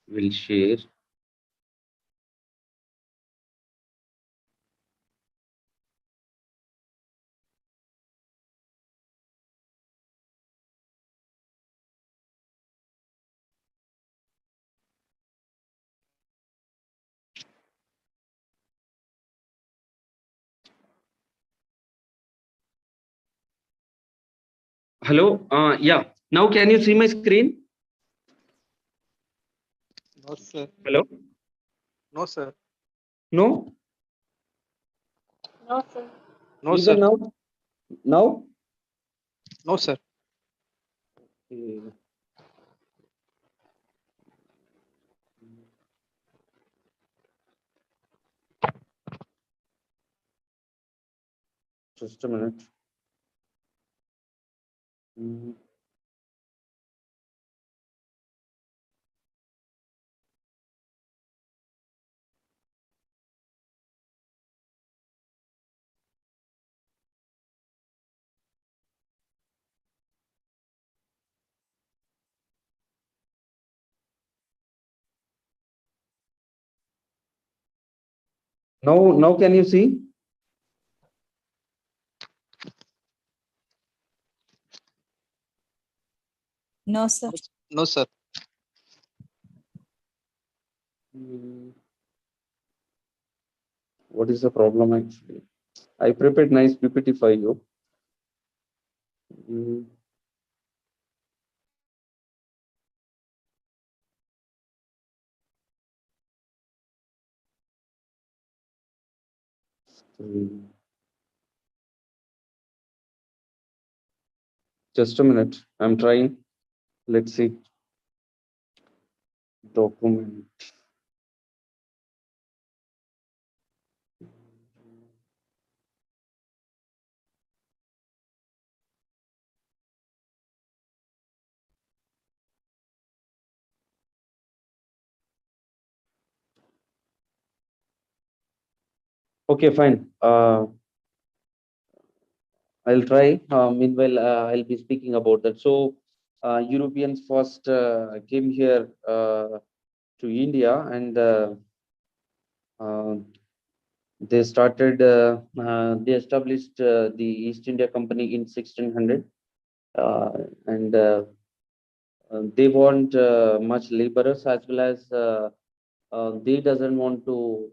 will share. Hello. Yeah. Now can you see my screen? No, sir. Hello. No, sir. No. No, sir. No, Even sir. now. Now. No, sir. Okay. Just a minute. Mm. Now can you see? No, sir. No, sir. Mm. What is the problem actually? I prepared nice PPT for you. Mm. Mm. Just a minute. I'm trying. Let's see. Document. Okay, fine. I'll try. Meanwhile, I'll be speaking about that. So, Europeans first came here to India, and uh, they started. They established the East India Company in 1600, uh, and they want much laborers, as well as they doesn't want to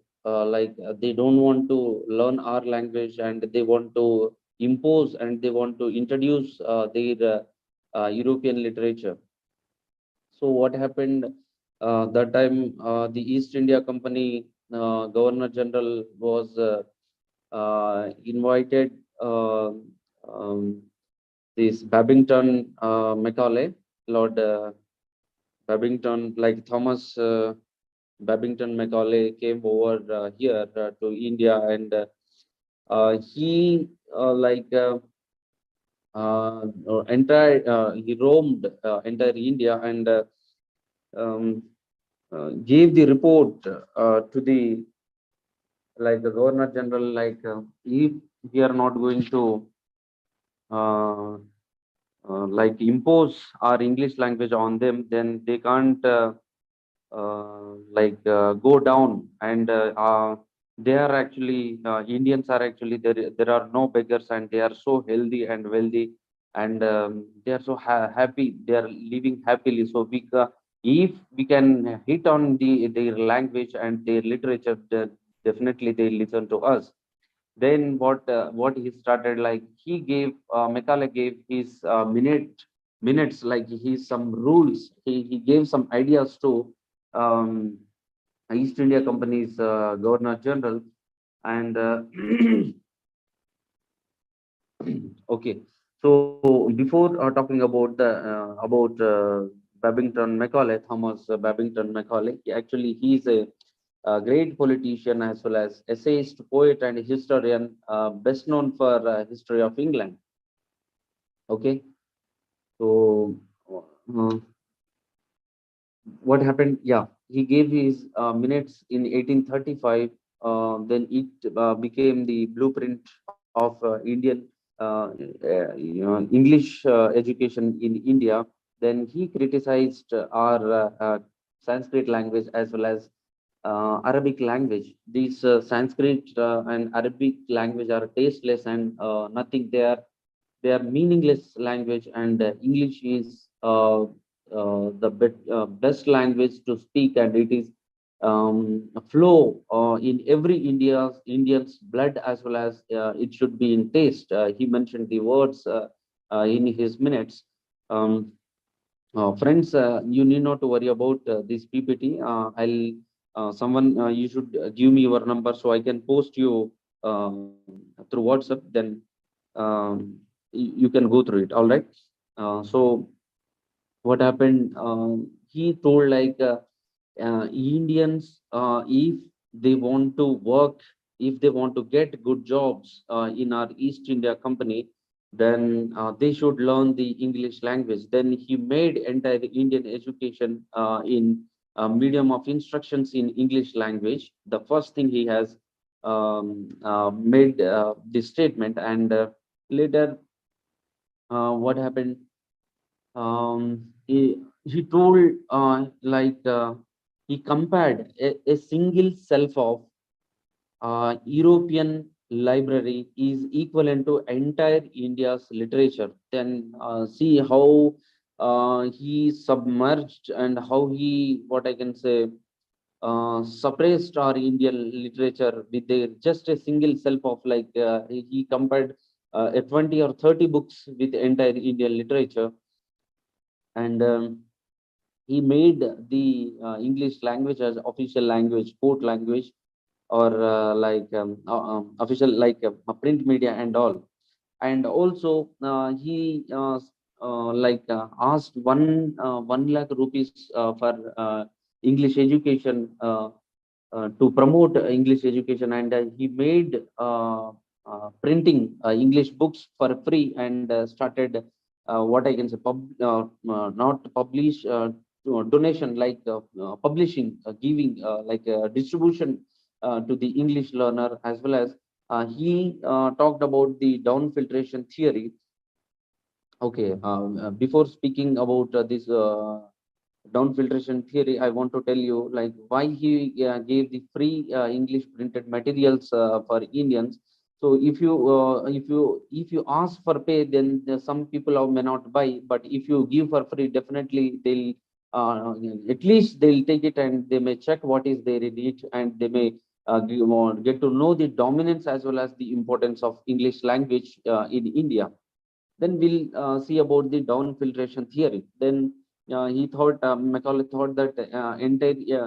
they don't want to learn our language, and they want to impose, and they want to introduce their European literature. So what happened that time? The East India Company Governor General was invited um, this Babington Macaulay, Lord Babington, like Thomas Babington Macaulay came over here to India, and he he roamed entire India, and um, gave the report to the the Governor General, if we are not going to uh, impose our English language on them, then they can't go down, and they are actually Indians are actually there are no beggars, and they are so healthy and wealthy, and they are so happy, they are living happily. So if we can hit on their language and their literature, definitely they listen to us. Then what he started, like he gave Macaulay gave his minutes, like his some rules, he gave some ideas to um, East India Company's Governor General, and okay. So before talking about the Babington Macaulay, Thomas Babington Macaulay, actually he's a great politician, as well as essayist, poet, and historian, best known for history of England. Okay, so uh, what happened? Yeah, he gave his minutes in 1835. Then it became the blueprint of Indian English education in India. Then he criticized our Sanskrit language as well as Arabic language. These Sanskrit and Arabic language are tasteless and nothing. They are meaningless language, and English is the best language to speak, and it is flow in every Indian's blood, as well as it should be in taste. He mentioned the words in his minutes. Um, Friends, you need not to worry about this PPT. I'll someone you should give me your number so I can post you through WhatsApp. Then you can go through it. All right. So what happened? He told like Indians, if they want to work, if they want to get good jobs in our East India Company, then they should learn the English language. Then he made entire Indian education in medium of instructions in English language. The first thing he has made this statement, and later what happened? He told he compared a single shelf of European library is equivalent to entire India's literature. Then see how he submerged and how he, what I can say, suppressed our Indian literature with just a single shelf of he compared a 20 or 30 books with entire Indian literature. And he made the English language as official language, court language, or official print media and all. And also he asked 1 lakh rupees for English education, to promote English education, and he made printing English books for free, and started what I can say, not publish, donation, publishing, giving distribution to the English learner, as well as he talked about the down filtration theory. Okay, before speaking about this down filtration theory, I want to tell you like why he gave the free English printed materials for Indians. So if you ask for pay, then some people may not buy. But if you give for free, definitely they'll at least they'll take it, and they may check what is there in it, and they may get to know the dominance as well as the importance of English language in India. Then we'll see about the down filtration theory. Then Macaulay thought that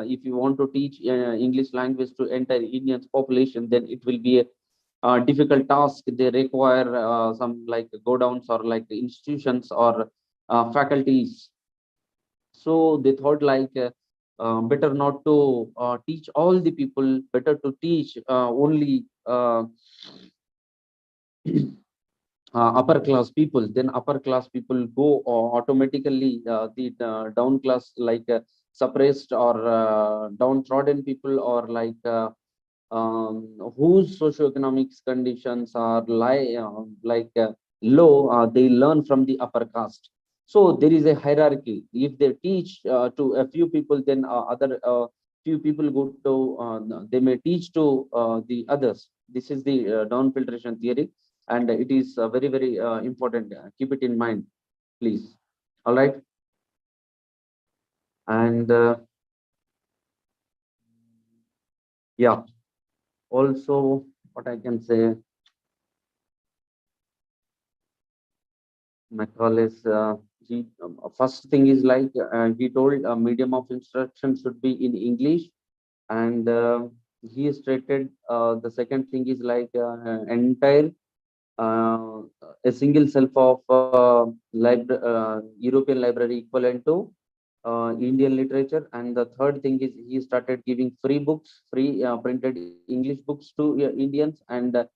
if you want to teach English language to entire Indian population, then it will be a difficult task. They require some like go downs or like institutions or faculties. So they thought better not to teach all the people, better to teach only upper class people. Then upper class people go automatically, the down class, suppressed or downtrodden people, or whose socioeconomic conditions are low, they learn from the upper caste. So there is a hierarchy. If they teach to a few people, then other few people go to they may teach to the others. This is the down filtration theory, and it is very important. Keep it in mind, please. All right. And yeah, also what I can say, Macaulay's first thing is he told medium of instruction should be in English, and he stated the second thing is entire uh, a single shelf of European library equivalent to Indian literature. And the third thing is he started giving free books, free printed English books to Indians. And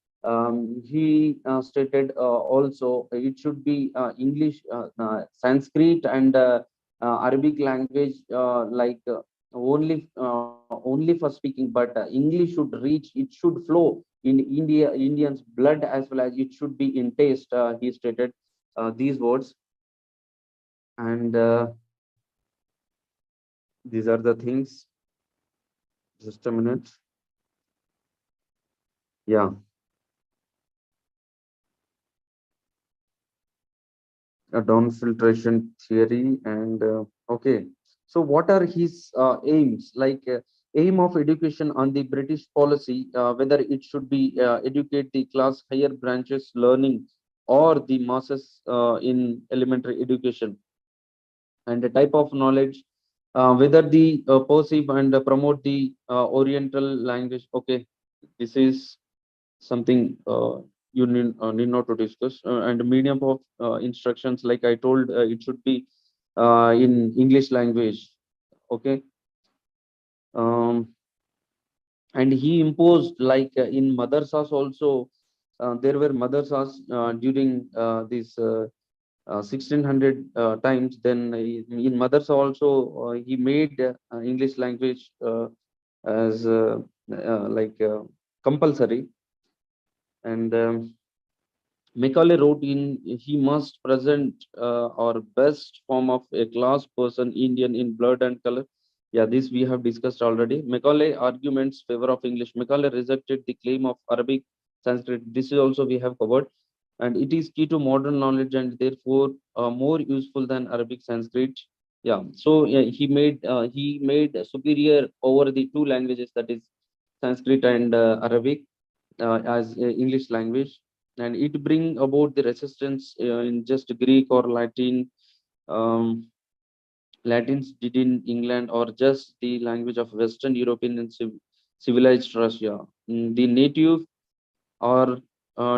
he stated also it should be English, Sanskrit, and Arabic language, only for speaking, but English should reach, it should flow in Indians' blood, as well as it should be in taste. He stated these words. And These are the things. Just a minute. Yeah, a down filtration theory and okay. So what are his aims? Aim of education on the British policy, whether it should be educate the class higher branches learning or the masses in elementary education, and the type of knowledge, whether the perceive and promote the Oriental language. Okay, this is something you need not to discuss. And medium of instructions, like I told, it should be in English language. Okay. Um, and he imposed in madrasas also. There were madrasas during this 1600 times. Then in madrasa also he made English language as compulsory. And Macaulay wrote in, he must present our best form of a class person, Indian in blood and color. Yeah, this we have discussed already. Macaulay arguments favor of English. Macaulay rejected the claim of Arabic, Sanskrit. This is also we have covered. And it is key to modern knowledge and therefore more useful than Arabic, Sanskrit. Yeah, so yeah, he made superior over the two languages, that is Sanskrit and Arabic, as English language, and it bring about the resistance in just Greek or Latin. Um, Latins did in England, or just the language of Western European and civilized Russia. The native or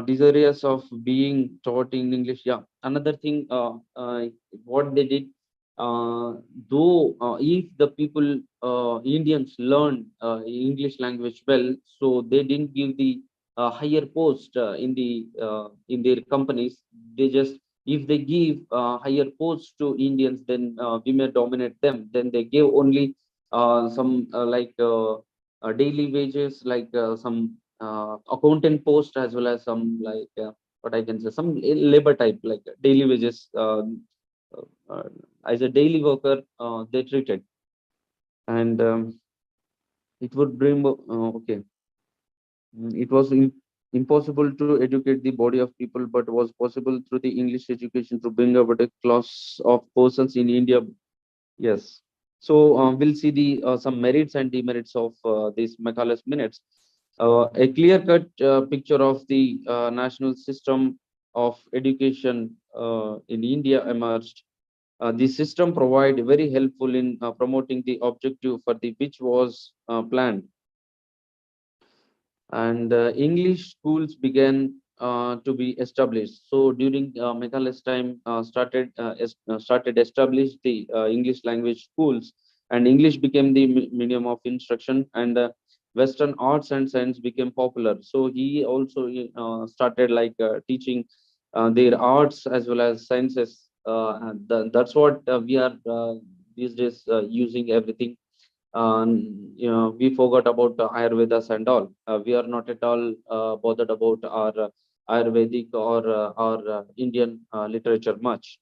desirous of being taught in English. Yeah, another thing, what they did, though if the people, Indians learned English language well, so they didn't give the higher post in their companies. They just, if they give higher posts to Indians, then we may dominate them. Then they gave only some daily wages, some accountant post, as well as some what I can say, some labor type, like daily wages, uh, uh, as a daily worker they treated. And it would bring okay. It was impossible to educate the body of people, but was possible through the English education to bring about a class of persons in India. Yes. So we'll see the some merits and demerits of these Macaulay's minutes. A clear-cut picture of the national system of education in India emerged. The system provide very helpful in promoting the objective for the which was planned, and English schools began to be established. So during Meghal's time, started established the English language schools, and English became the medium of instruction, and Western arts and science became popular. So he also started teaching their arts as well as sciences. That's what we are these days using everything. We forgot about Ayurvedas and all. We are not at all bothered about our Ayurvedic or our Indian literature much.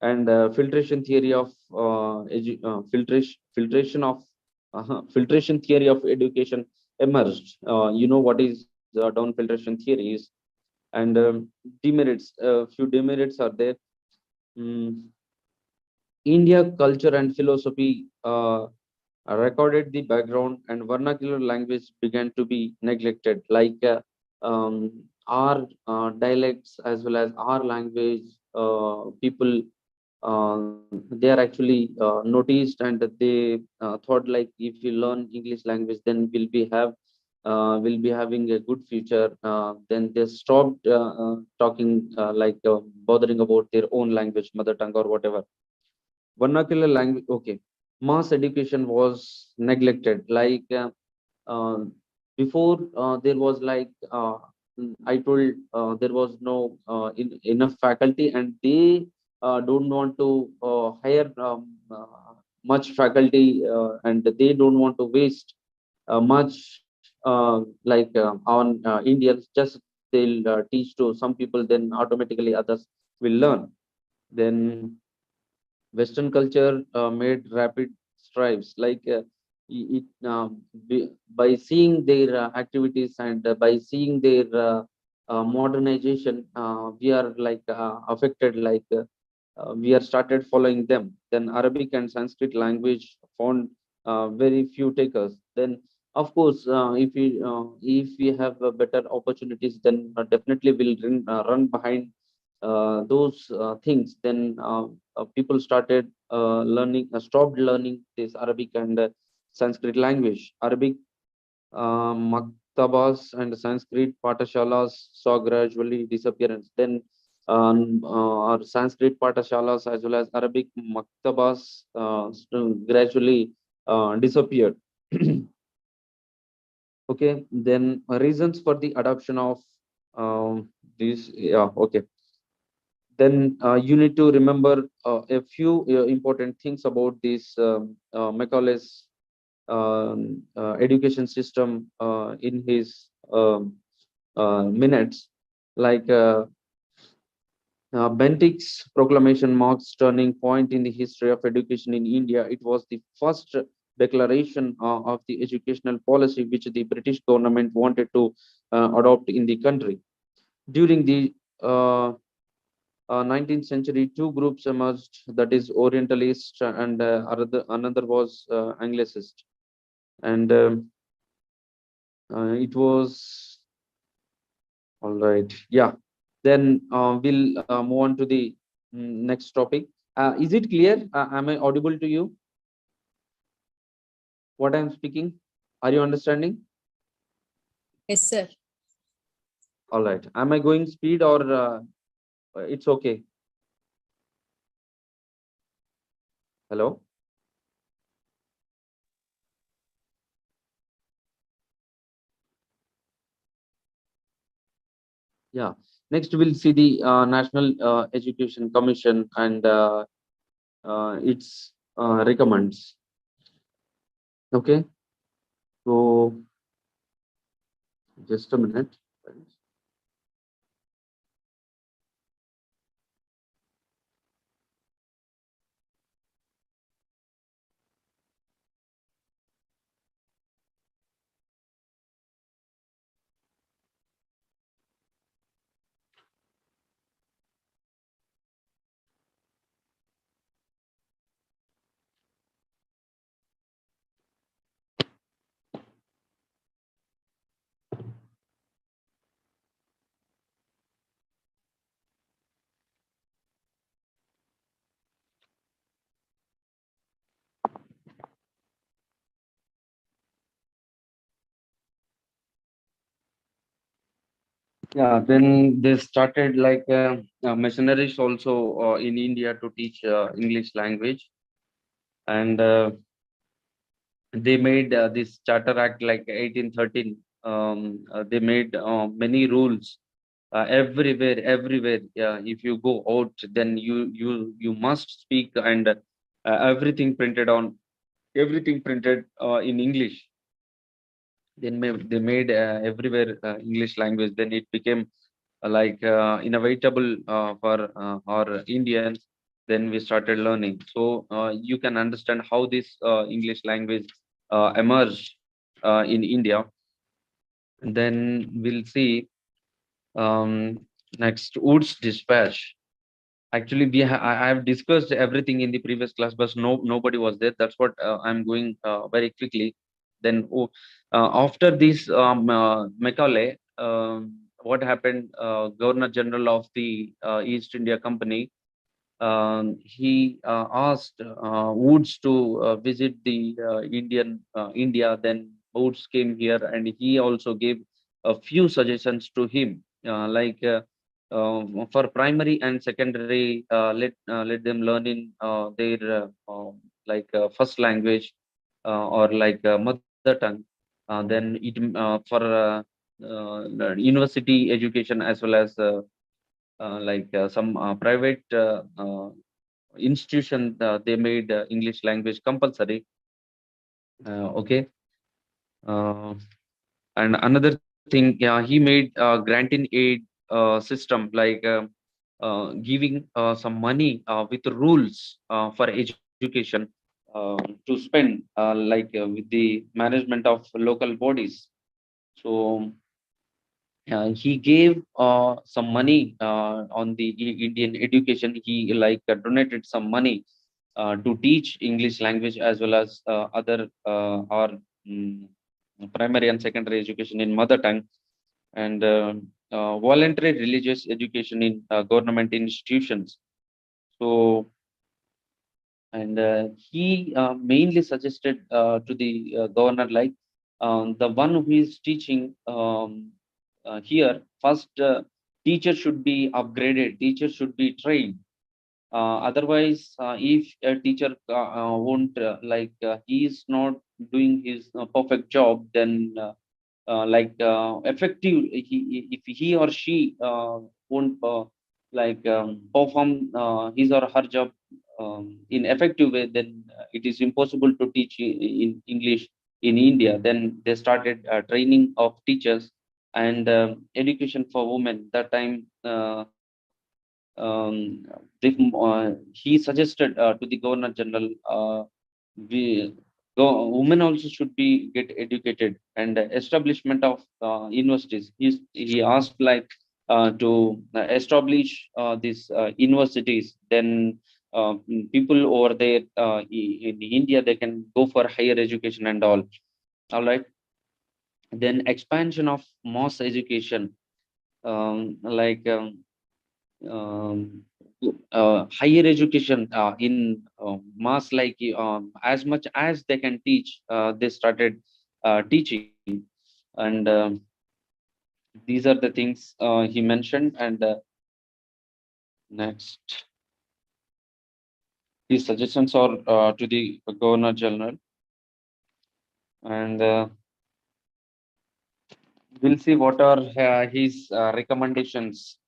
And filtration theory of filtration theory of education emerged. You know what is down filtration theory is. And demerits. Few demerits are there. Mm, India culture and philosophy recorded the background, and vernacular language began to be neglected, our dialects as well as our language. People, they are actually noticed, and they thought, like, if we learn English language, then we'll be having a good future. Then they stopped talking, bothering about their own language, mother tongue or whatever. Vernacular language, okay. Mass education was neglected. Uh, Before, there was I told, there was no enough faculty, and they don't want to hire much faculty, and they don't want to waste much on Indians. Just they'll teach to some people, then automatically others will learn. Then Western culture made rapid strives. Like by seeing their activities and by seeing their modernization, we are like affected. Like we are started following them. Then Arabic and Sanskrit language found very few takers. Then of course, if we have better opportunities, then definitely we'll run behind those things. Then people started stopped learning this Arabic and Sanskrit language. Arabic maktabas and Sanskrit patashalas saw gradually disappearance. Then our Sanskrit patashalas as well as Arabic maktabas gradually disappeared. Okay, then reasons for the adoption of these. Yeah, okay. Then you need to remember a few important things about this Macaulay's education system in his minutes. Like Bentinck's proclamation marks turning point in the history of education in India. It was the first declaration of the educational policy which the British government wanted to adopt in the country. During the 19th century, two groups emerged, that is Orientalist and another was Anglicist. And it was all right. Yeah. Then we'll move on to the next topic. Is it clear? Am I audible to you? What I'm speaking? Are you understanding? Yes, sir. All right. Am I going speed or it's okay? Hello? Yeah. Next, we'll see the National Education Commission and its recommends. Okay. So just a minute. Yeah, then they started like missionaries also in India to teach English language, and they made this Charter Act like 1813. They made many rules everywhere. If you go out, then you must speak and everything printed in English. They made everywhere English language. Then it became like inevitable for our Indians. Then we started learning. So you can understand how this English language emerged in India. And then we'll see next Wood's dispatch. Actually, I have discussed everything in the previous class, but nobody was there. That's what I'm going very quickly. Then after this Macaulay, what happened? Governor General of the East India Company, he asked Woods to visit the India. Then Woods came here, and he also gave a few suggestions to him, for primary and secondary. Let them learn in their first language or like mother tongue. Then it for university education as well as some private institution, they made English language compulsory. Okay. Uh, and another thing, yeah, he made granting aid system, like giving some money with rules for education. to spend with the management of local bodies. So he gave some money on the Indian education. He donated some money to teach English language as well as other or mm, primary and secondary education in mother tongue, and voluntary religious education in government institutions. So, and he mainly suggested to the governor, the one who is teaching here, first teacher should be upgraded, teacher should be trained. Otherwise, if a teacher won't he is not doing his perfect job, then effective, if he or she won't perform his or her job in effective way, then it is impossible to teach in English in India. Then they started training of teachers and education for women. That time he suggested to the governor general, we women also should be get educated, and establishment of universities. He asked to establish these universities. Then people over there in India, they can go for higher education and all right. Then expansion of mass education, like um, higher education in mass, as much as they can teach, they started teaching. And these are the things he mentioned. And next, his suggestions are to the governor general, and we'll see what are his recommendations.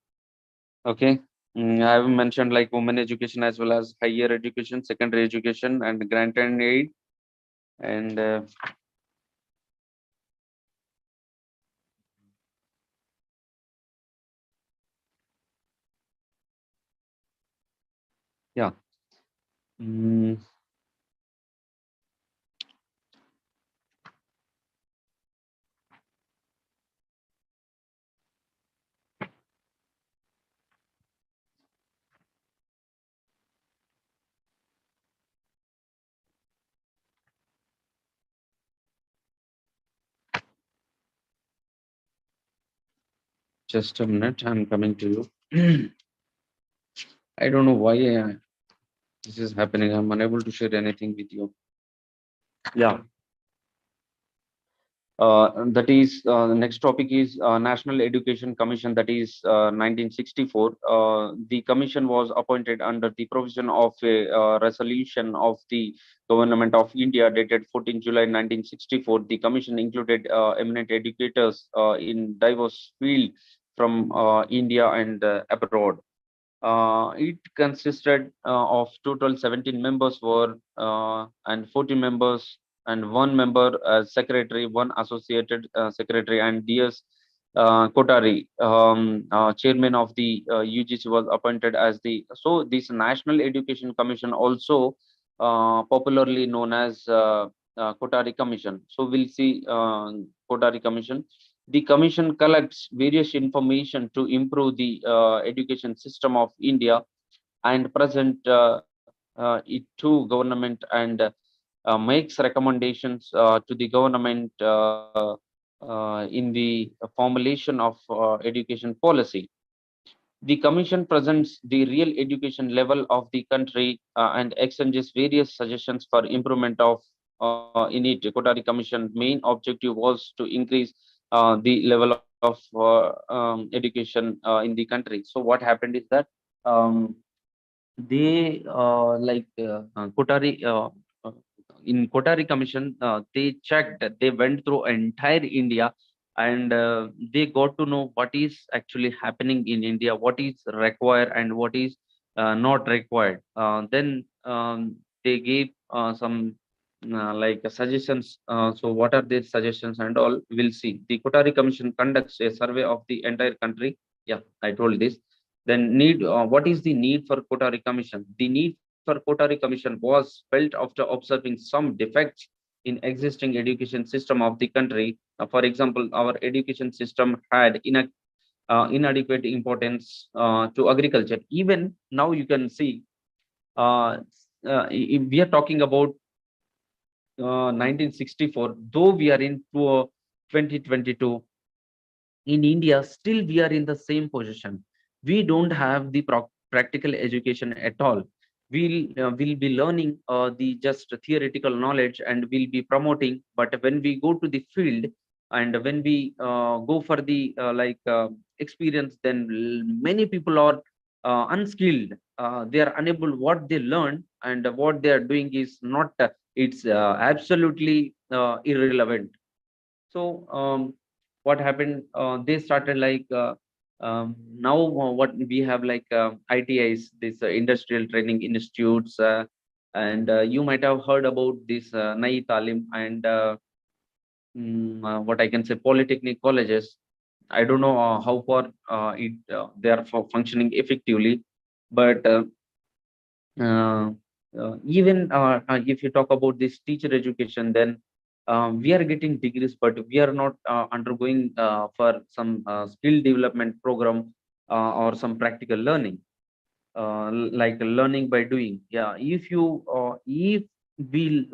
Okay. I have mentioned like women education as well as higher education, secondary education, and grant and aid. And yeah. Mm, just a minute, I'm coming to you. I don't know why this is happening. I'm unable to share anything with you. Yeah. That is the next topic is National Education Commission, that is 1964. The commission was appointed under the provision of a resolution of the Government of India dated 14 July 1964. The commission included eminent educators in diverse fields from India and abroad. It consisted of total 17 members were and 40 members and one member as secretary, one associated secretary, and DS Kotari, chairman of the UGC, was appointed as the. So this National Education Commission, also popularly known as Kotari Commission. So we'll see Kotari Commission. The commission collects various information to improve the education system of India and present it to government, and makes recommendations to the government in the formulation of education policy. The commission presents the real education level of the country and exchanges various suggestions for improvement of in it. Kotari Commission main objective was to increase the level of education in the country. So what happened is that um, they Kotari in Kotari Commission, they checked, they went through entire India, and they got to know what is actually happening in India, what is required and what is not required. Then they gave some suggestions. So what are their suggestions and all? We'll see. The Kotari Commission conducts a survey of the entire country. Yeah, I told this. Then need, what is the need for Kotari Commission? The need for for Kothari Commission was felt after observing some defects in existing education system of the country. For example, our education system had inadequate importance to agriculture. Even now, you can see if we are talking about 1964, though we are in 2022, in India, still we are in the same position. We don't have the practical education at all. We'll be learning the just theoretical knowledge and we'll be promoting. But when we go to the field and when we go for the experience, then many people are unskilled. They are unable what they learn and what they are doing is not. It's absolutely irrelevant. So what happened? They started now what we have ITIs, this industrial training institutes, and you might have heard about this Nai Talim and what I can say polytechnic colleges. I don't know how far they are functioning effectively, but even if you talk about this teacher education, then we are getting degrees, but we are not undergoing for some skill development program or some practical learning, like learning by doing. Yeah, if we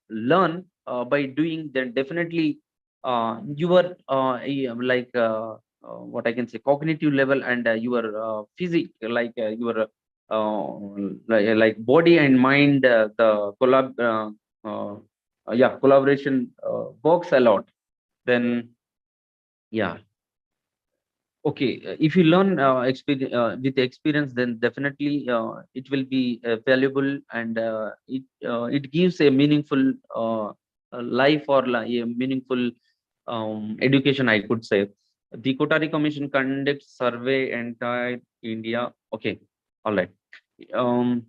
learn by doing, then definitely your what I can say cognitive level and your physic your body and mind the uh, yeah collaboration works a lot. Then yeah, okay, if you learn with experience, then definitely it will be valuable and it gives a meaningful life or a meaningful education, I could say. The Kotari Commission conducts survey entire India. Okay, all right. Um,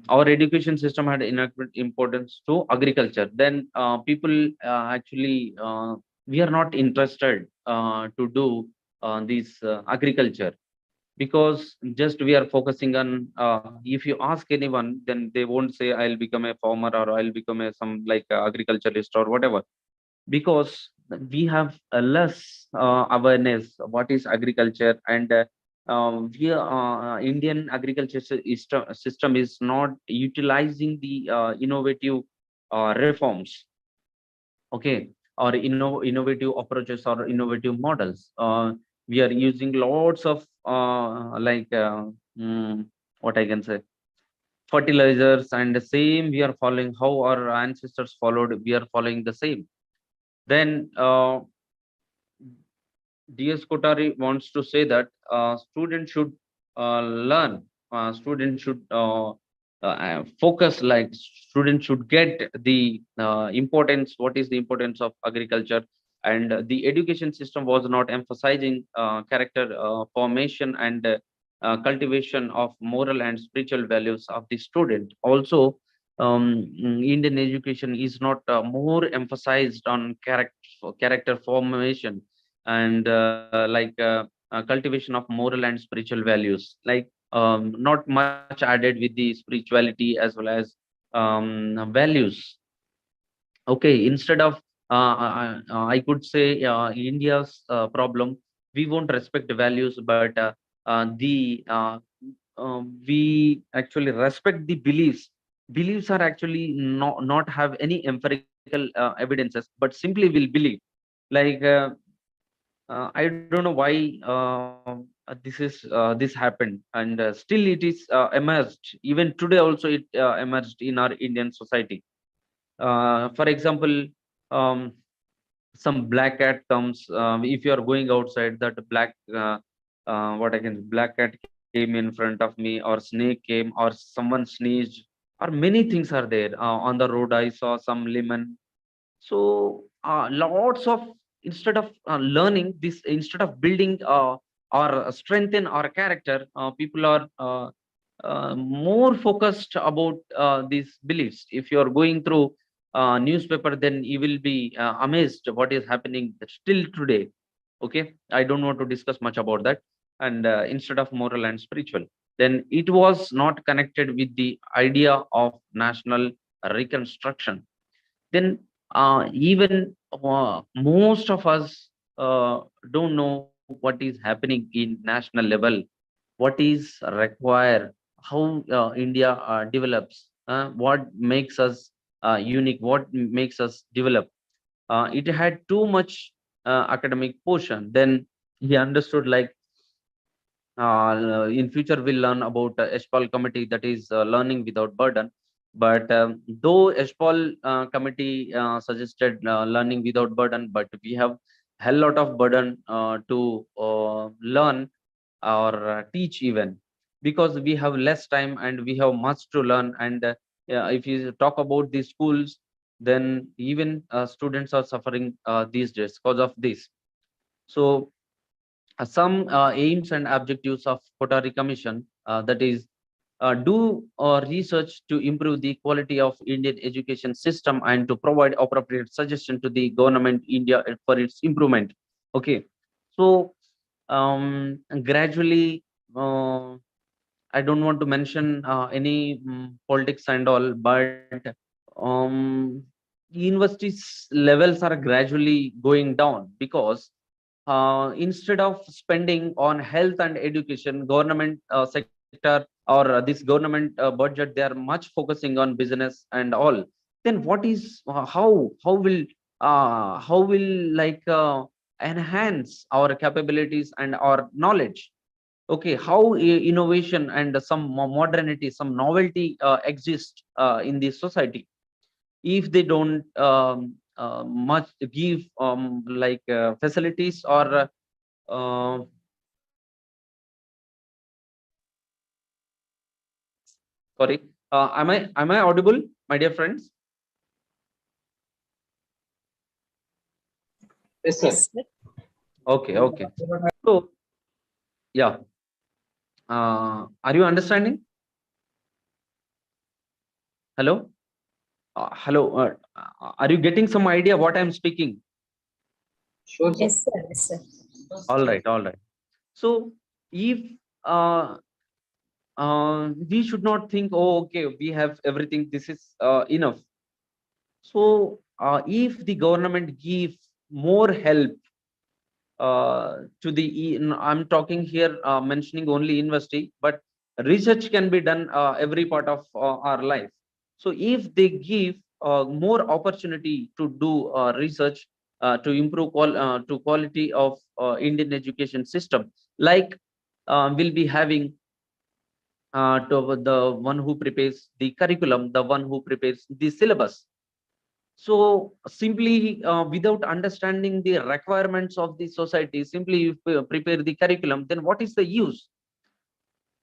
our education system had inadequate importance to agriculture. Then people actually we are not interested to do this agriculture because just we are focusing on if you ask anyone, then they won't say I'll become a farmer or I'll become a some agriculturalist or whatever, because we have a less awareness what is agriculture. And Indian agriculture system is not utilizing the innovative reforms, okay, or innovative approaches or innovative models. We are using lots of mm, what I can say fertilizers, and the same we are following how our ancestors followed, we are following the same. Then DS Kotari wants to say that students should learn, students should focus, like students should get the importance, what is the importance of agriculture. And the education system was not emphasizing character formation and cultivation of moral and spiritual values of the student. Also, Indian education is not more emphasized on character formation and cultivation of moral and spiritual values, not much added with the spirituality as well as values. Okay, instead of I could say India's problem, we won't respect the values, but the we actually respect the beliefs. Beliefs are actually not have any empirical evidences, but simply will believe. like uh, I don't know why this happened, and still it is emerged. Even today, also it emerged in our Indian society. For example, um, some black cat comes. If you are going outside, that what I can black cat came in front of me, or snake came, or someone sneezed, or many things are there on the road. I saw some lemon. So lots of, instead of learning this, instead of building or strengthen our character, people are more focused about these beliefs. If you are going through newspaper, then you will be amazed what is happening still today. Okay, I don't want to discuss much about that. And instead of moral and spiritual. then it was not connected with the idea of national reconstruction. Then even most of us don't know what is happening in national level, what is required, how India develops, what makes us unique, what makes us develop. It had too much academic portion. Then he understood, like, in future we'll learn about Eshpal committee, that is learning without burden. But though Eshpal committee suggested learning without burden, but we have hell lot of burden to learn or teach even, because we have less time and we have much to learn. And yeah, if you talk about the schools, then even students are suffering these days because of this. So some aims and objectives of Kotari Commission, that is do research to improve the quality of Indian education system and to provide appropriate suggestion to the government India for its improvement. Okay, so gradually, I don't want to mention any politics and all, but universities levels are gradually going down, because instead of spending on health and education, government sector or this government budget, they are much focusing on business and all. Then what is how will like enhance our capabilities and our knowledge? Okay, how innovation and some modernity, some novelty exist in this society, if they don't much give like facilities or uh, sorry, am I audible, my dear friends? Yes, sir. Yes, sir. Okay, okay. So yeah, are you understanding? Hello, hello, are you getting some idea what I'm speaking? Sure, sir. Yes, sir. Yes, sir. All right, all right. So if uh, we should not think, oh, okay, we have everything, this is enough. So if the government give more help to the I'm talking here mentioning only university, but research can be done every part of our life. So if they give more opportunity to do research to improve to quality of Indian education system, like we'll be having to the one who prepares the curriculum, the one who prepares the syllabus. So simply without understanding the requirements of the society, simply you prepare the curriculum, then what is the use?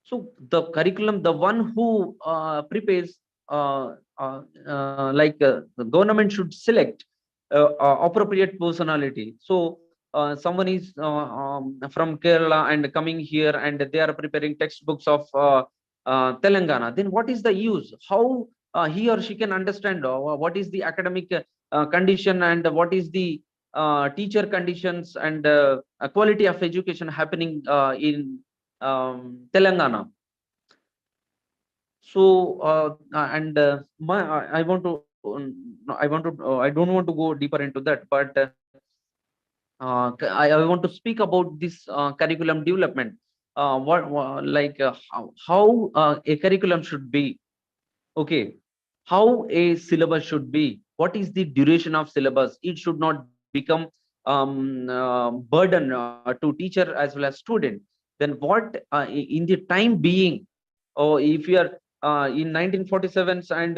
So the curriculum, the one who prepares, the government should select appropriate personality. So someone is from Kerala and coming here, and they are preparing textbooks of Telangana. Then what is the use? How he or she can understand what is the academic condition, and what is the teacher conditions, and quality of education happening in Telangana. So and I want to I don't want to go deeper into that, but I want to speak about this curriculum development. How a curriculum should be. Okay, how a syllabus should be. What is the duration of syllabus? It should not become burden to teacher as well as student. Then what in the time being, or if you are in 1947s and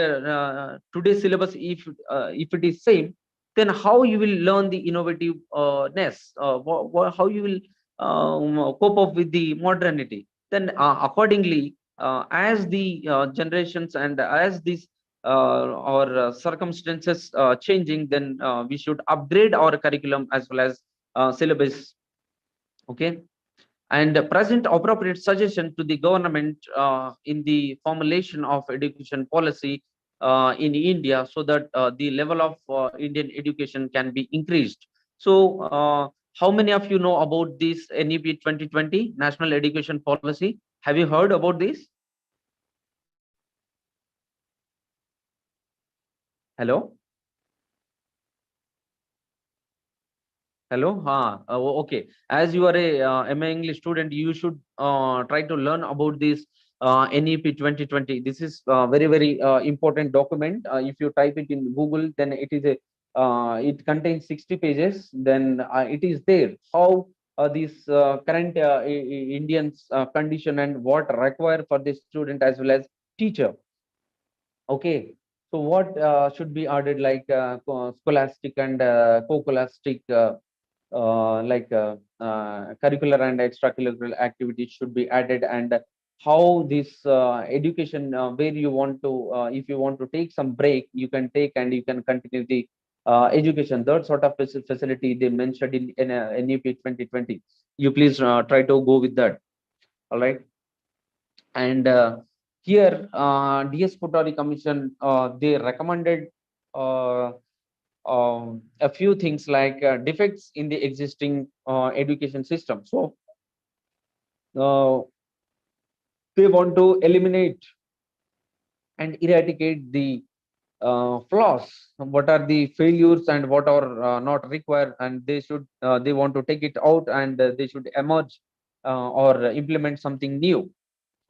today's syllabus, if it is same, then how you will learn the innovativeness, how you will cope up with the modernity. Then accordingly, as the generations and as these our circumstances changing, then we should upgrade our curriculum as well as syllabus. Okay, and present appropriate suggestion to the government in the formulation of education policy in India, so that the level of Indian education can be increased. So how many of you know about this NEP 2020 National Education Policy? Have you heard about this? Hello? Hello? Okay. As you are a MA English student, you should try to learn about this NEP 2020. This is very, very important document. If you type it in Google, then it is a it contains 60 pages. Then it is there how this current Indians condition and what require for the student as well as teacher. Okay. So what should be added like scholastic and co-scholastic curricular and extracurricular activities should be added, and how this education where you want to if you want to take some break, you can take and you can continue the education. That sort of facility they mentioned in NEP 2020. You please try to go with that. All right. And here DS Kothari Commission they recommended uh, a few things like defects in the existing education system. So uh, they want to eliminate and eradicate the flaws. What are the failures and what are not required, and they should they want to take it out, and they should emerge or implement something new.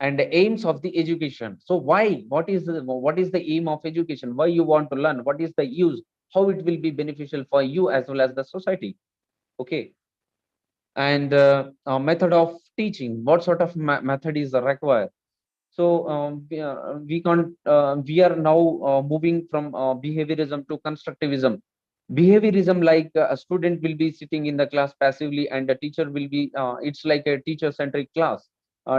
And the aims of the education. So why? What is the aim of education? Why you want to learn? What is the use? How it will be beneficial for you as well as the society? Okay. And method of teaching. What sort of method is required? So we are now moving from behaviorism to constructivism. Behaviorism, like a student will be sitting in the class passively, and the teacher will be. It's like a teacher-centric class.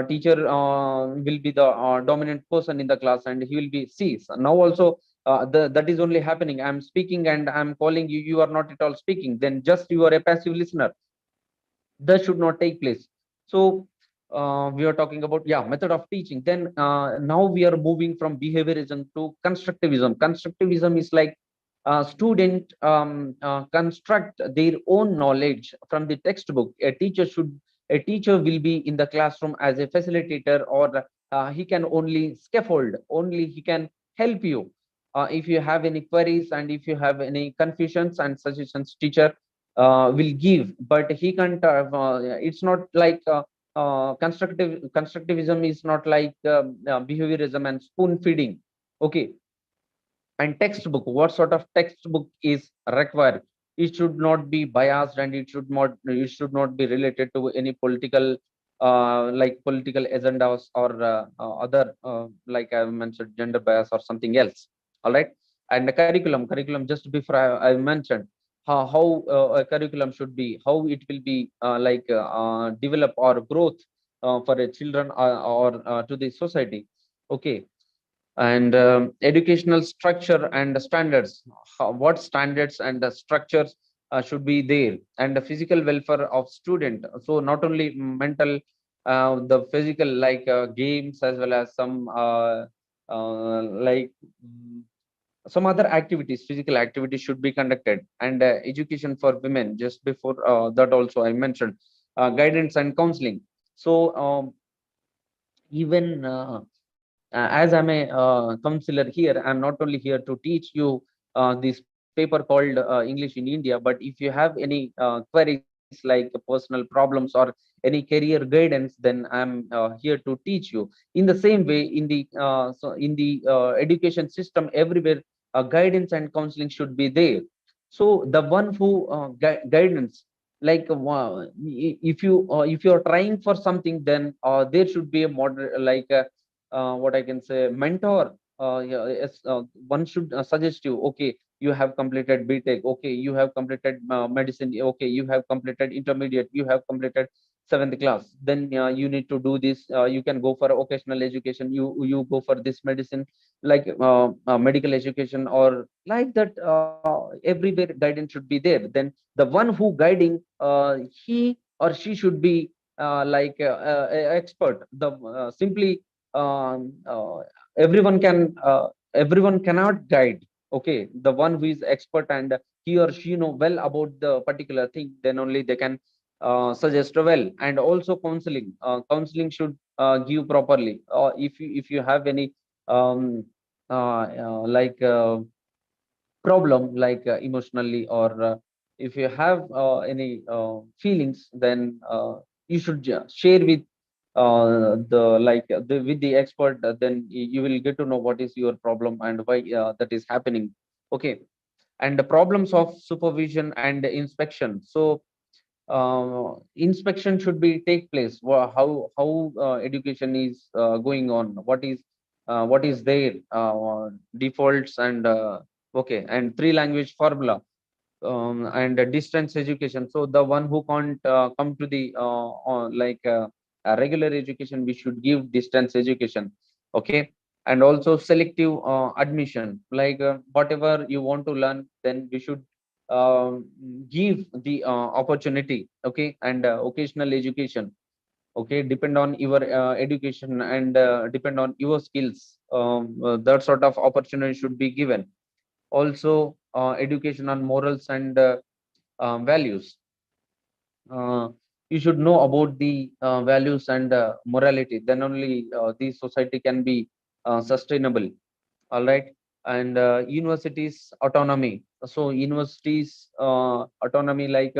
Teacher will be the dominant person in the class, and he will be. See, so now also that is only happening. I'm speaking and I'm calling you. You are not at all speaking. Then just you are a passive listener. That should not take place. So we are talking about, yeah, method of teaching. Then now we are moving from behaviorism to constructivism. Constructivism is like student construct their own knowledge from the textbook. A teacher will be in the classroom as a facilitator, or he can only scaffold, only he can help you if you have any queries and if you have any confusions and suggestions. Teacher will give, but he can't. It's not like constructivism is not like behaviorism and spoon feeding. Okay. And textbook, what sort of textbook is required? It should not be biased, and it should not be related to any political like political agendas or other like I mentioned gender bias or something else. All right. And the curriculum just before I mentioned how a curriculum should be, how it will be develop or growth for a children or to the society. Okay. And educational structure and the standards, what standards and the structures should be there, and the physical welfare of student. So not only mental, the physical, like games, as well as some like some other activities, physical activities should be conducted. And education for women, just before that also I mentioned guidance and counseling. So even as I'm a counselor here, I'm not only here to teach you this paper called English in India, but if you have any queries like personal problems or any career guidance, then I'm here to teach you. In the same way, in the education system everywhere, guidance and counseling should be there. So the one who guidance, like if you are trying for something, then there should be a moderate, like what I can say, mentor. Yeah, yes, one should suggest you, okay, you have completed BTech, okay, you have completed medicine, okay, you have completed intermediate, you have completed seventh class. Then you need to do this. You can go for occasional education. You go for this medicine, like medical education, or like that. Everywhere guidance should be there. Then the one who guiding, he or she should be expert. The simply everyone can everyone cannot guide. Okay, the one who is expert and he or she know well about the particular thing, then only they can suggest well. And also counseling. Counseling should give properly. If you have any um, like problem, like emotionally, or if you have any feelings, then you should share with with the expert. Then you will get to know what is your problem and why that is happening. Okay. And the problems of supervision and inspection. So inspection should be take place. How education is going on, what is their defaults, and okay, and three language formula, and distance education. So the one who can't come to the a regular education, we should give distance education. Okay. And also selective admission, like whatever you want to learn, then we should um, give the opportunity. Okay. And occasional education. Okay, depend on your education, and depend on your skills. That sort of opportunity should be given. Also education on morals and values. uh, you should know about the values and morality, then only the society can be sustainable. All right. And universities autonomy. So universities autonomy, like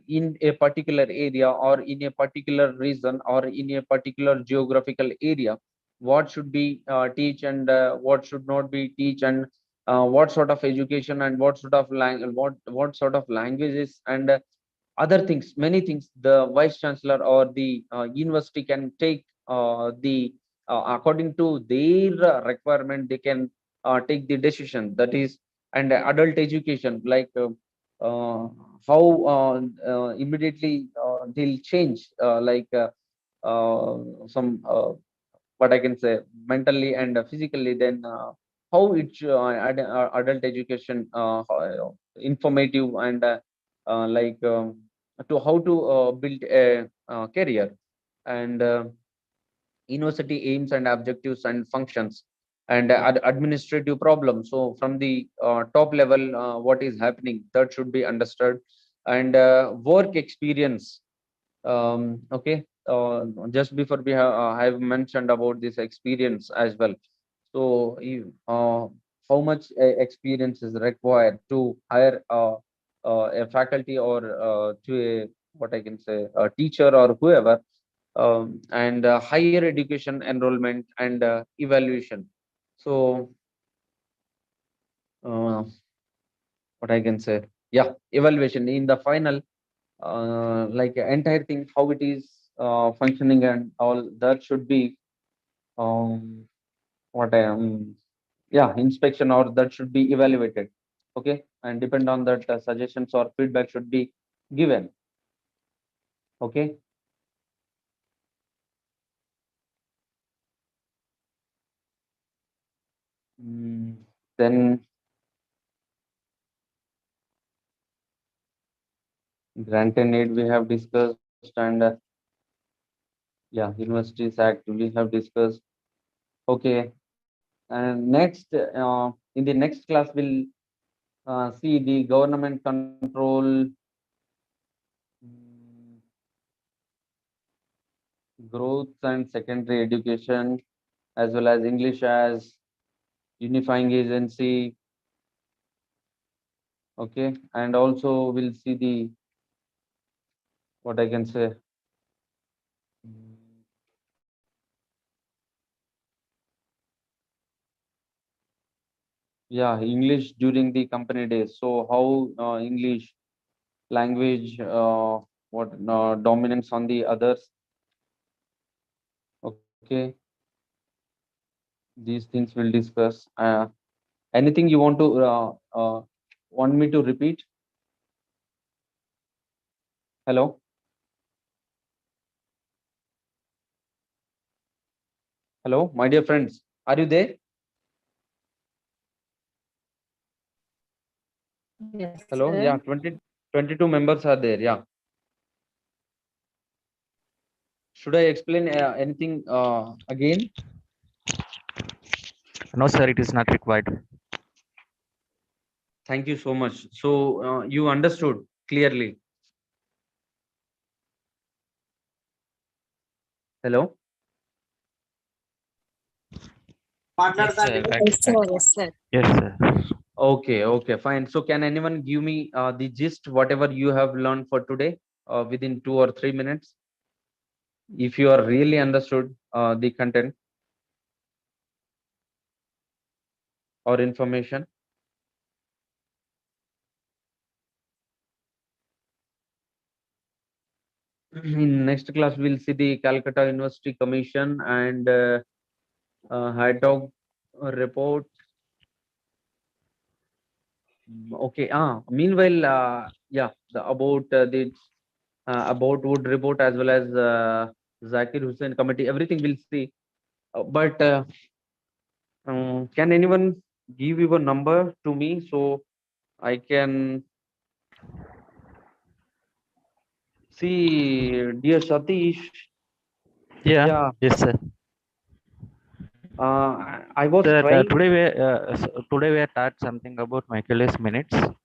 in a particular area, or in a particular region, or in a particular geographical area, what should be teach, and what should not be teach, and what sort of education, and what sort of what sort of languages, and other things, many things, the vice chancellor or the university can take the according to their requirement, they can take the decision, that is. And adult education, like uh, how immediately they'll change, some what I can say, mentally and physically, then how adult education informative, and to how to build a career. And university aims and objectives and functions, and administrative problems. So from the top level, what is happening, that should be understood. And work experience. Okay. Just before I have mentioned about this experience as well. So how much experience is required to hire a faculty, or to a, what I can say, a teacher or whoever. And higher education enrollment and evaluation. So uh, what I can say, yeah, evaluation in the final, like entire thing, how it is functioning and all that should be um, what I am, yeah, inspection, or that should be evaluated. Okay. And depend on that, suggestions or feedback should be given. Okay. Then grant and aid we have discussed, and yeah, Universities Act we have discussed. Okay. And next, in the next class, we'll see the government control, mm, growth and secondary education, as well as English as unifying agency. Okay. And also we'll see the, what I can say, mm, yeah, English during the company days. So how English language, what dominance on the others. Okay. These things we'll discuss. Anything you want me to repeat? Hello, hello, my dear friends, are you there? Yes, Hello, sir. yeah, 22 members are there. Yeah, should I explain anything again? No, sir, it is not required. Thank you so much. So you understood clearly. Hello. Yes, sir. Yes, sir. Yes, sir. Yes, sir. Okay, okay, fine. So can anyone give me the gist, whatever you have learned for today, within 2 or 3 minutes, if you are really understood the content or information? In next class, we'll see the Calcutta University Commission and Haidog report. Okay. Meanwhile, yeah, about Wood report as well as Zakir Hussain committee, everything we'll see. But can anyone give your number to me so I can see, dear Satish? Yeah. Yeah, Yes, sir. I was Sir, trying. today we are taught something about Michaelis minutes and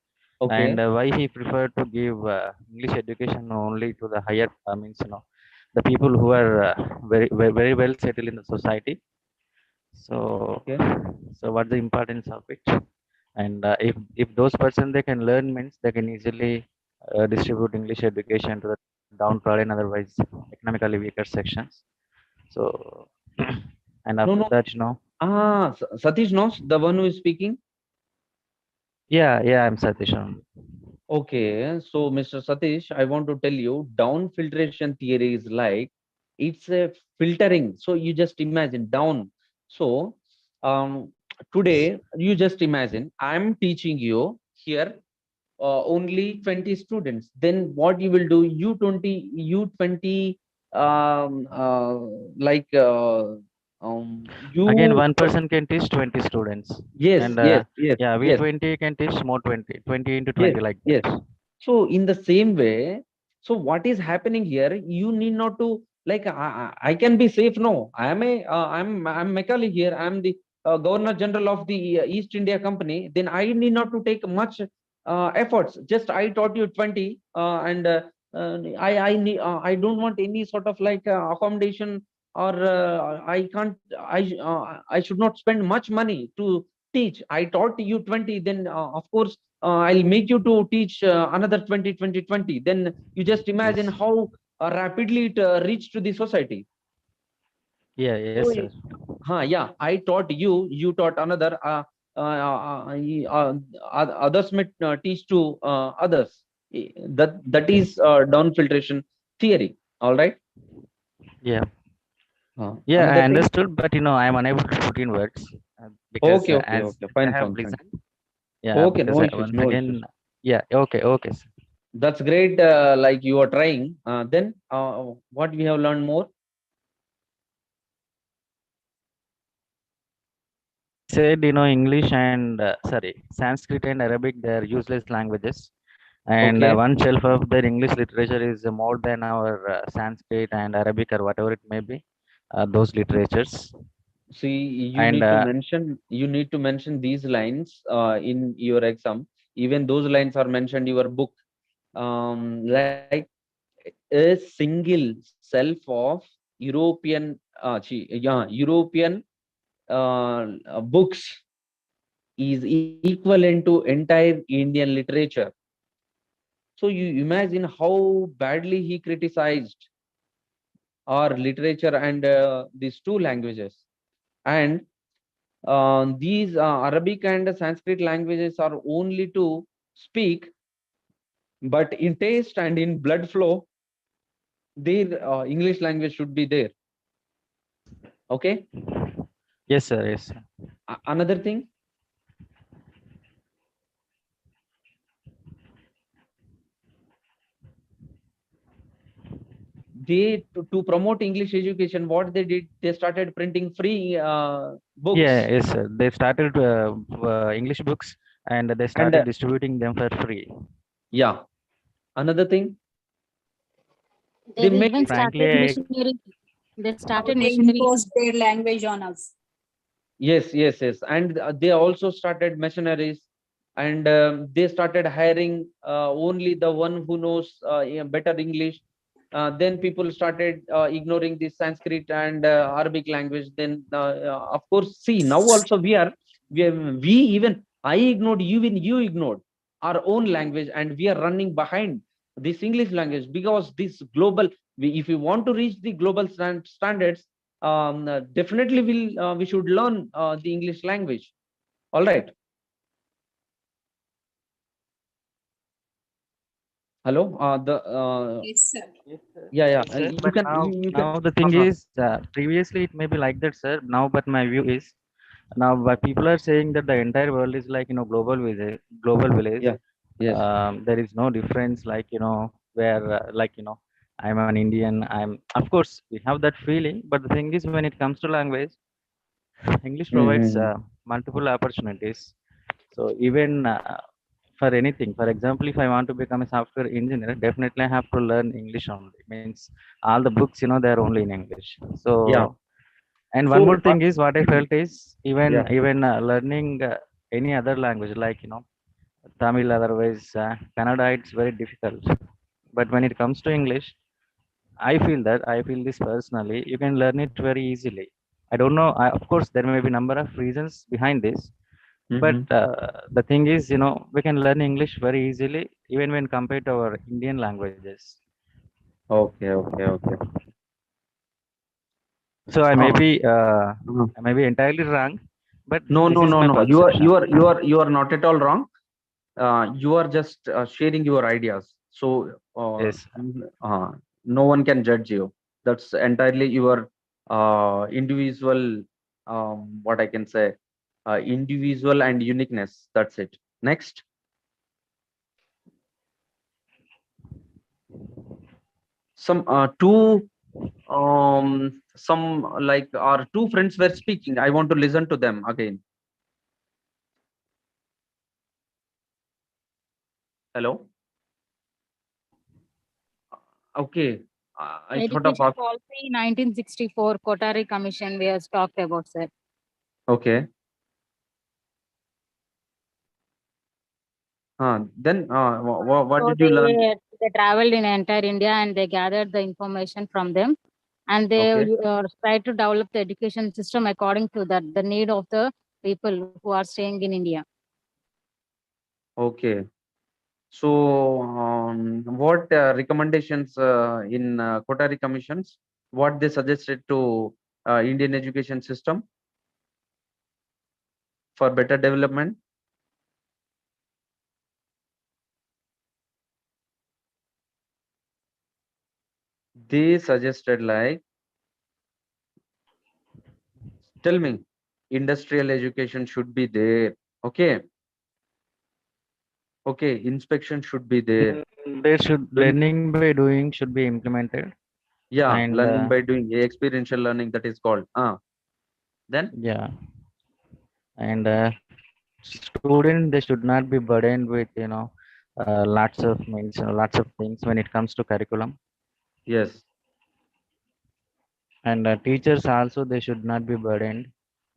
Okay, why he preferred to give English education only to the higher means the people who are very well settled in the society. So, okay. what's the importance of it? And if those person they can learn means they can easily distribute English education to the downtrodden, otherwise economically weaker sections. So, and No, after no. that, Satish knows the one who is speaking. yeah, I'm Satish. Okay, so Mr. Satish, I want to tell you, down filtration theory is like it's a filtering. So you just imagine down. So today you just imagine I'm teaching you here only 20 students. Then what you will do? You 20 like Again, you one person can teach 20 students, yes, and yes, yes, yeah, we yes, 20 can teach more 20 into yes, 20 like yes. that. So in the same way, so what is happening here? You need not to like I can be safe. No, I am a I'm Macaulay here. I'm the Governor General of the East India Company. Then I need not to take much efforts. Just I taught you 20, and I don't want any sort of like accommodation, or I can't I should not spend much money to teach. I taught you 20. Then of course I'll make you to teach another 20, 20, 20. Then you just imagine Yes. how rapidly it reached to the society. Yeah. So, Yes, sir. yeah, I taught you, you taught another, others may teach to others. That is down filtration theory. All right. Yeah. Yeah, I Another thing. understood, but I'm unable to put in words because Okay, okay, as okay. I Fine, have fine, fine. listened. Yeah, Okay, because no issues, once no issues. again, yeah. Okay, okay, sir. That's great. Like you are trying. Then what we have learned more? He said, English and sorry, Sanskrit and Arabic, they are useless languages. And Okay. one shelf of their English literature is more than our Sanskrit and Arabic or whatever it may be, those literatures. See, And you need to mention these lines in your exam. Even those lines are mentioned in your book. Like a single self of European, European books is equivalent to entire Indian literature. So you imagine how badly he criticized our literature and these two languages. And these Arabic and Sanskrit languages are only to speak, but in taste and in blood flow, their English language should be there. Okay. yes, sir, yes, sir. Another thing, to promote English education, what they did, they started printing free Yeah, books. yes, sir. They started English books and they And started distributing them for free. yeah, another thing, they They made even Frankly, started missionary. They How started they missionaries. imposed their language on us. yes, yes, yes, and they also started missionaries, and they started hiring only the one who knows better English. then people started ignoring the Sanskrit and Arabic language. Then, of course, see, now also we even I ignored, even you ignored our own language, and we are running behind this English language because this global. If we want to reach the global standards, definitely we should learn the English language. All right. Hello. Yes, sir. Yeah, Yes, sir. you But can now you can. the thing is, previously it may be like that, sir. Now, but my view is now, but people are saying that the entire world is like global village. Yeah. Yes. There is no difference, like where like I'm an Indian. Of course we have that feeling, but the thing is, when it comes to language, English provides Mm-hmm. multiple opportunities. So even for anything, for example, if I want to become a software engineer, definitely I have to learn English only. Means all the books, they are only in English. Yeah. So, and one more So, thing is what I mhm. felt is even Yeah. even learning any other language like Tamil, otherwise Kannada, it's very difficult. But when it comes to English, I feel this personally. You can learn it very easily. I don't know. Of course, there may be number of reasons behind this, but Mm-hmm. the thing is, we can learn English very easily, even when compared to our Indian languages. Okay. Okay. Okay. So Uh, uh, I may be entirely wrong, but no, this no, is no, my no. perception. You are not at all wrong. You are just sharing your ideas. So, Yes, no one can judge you. That's entirely your individual. What I can say, individual and uniqueness. That's it. Next, some some like our two friends were speaking. I want to listen to them again. Hello. Okay. I thought of Education policy 1964 Kotari Commission we have talked about, sir. okay. Then what So did you learn? they traveled in entire India and they gathered the information from them, and they Okay. tried to develop the education system according to the need of the people who are staying in India. Okay. So what recommendations in Kotari commissions? What they suggested to Indian education system for better development? They suggested like, tell me, industrial education should be there. Okay. Okay. Inspection should be there. there should Then, learning by doing should be implemented, yeah, and learning by doing, experiential learning, that is called. Then, yeah, and students they should not be burdened with lots of things when it comes to curriculum, yes. and teachers also they should not be burdened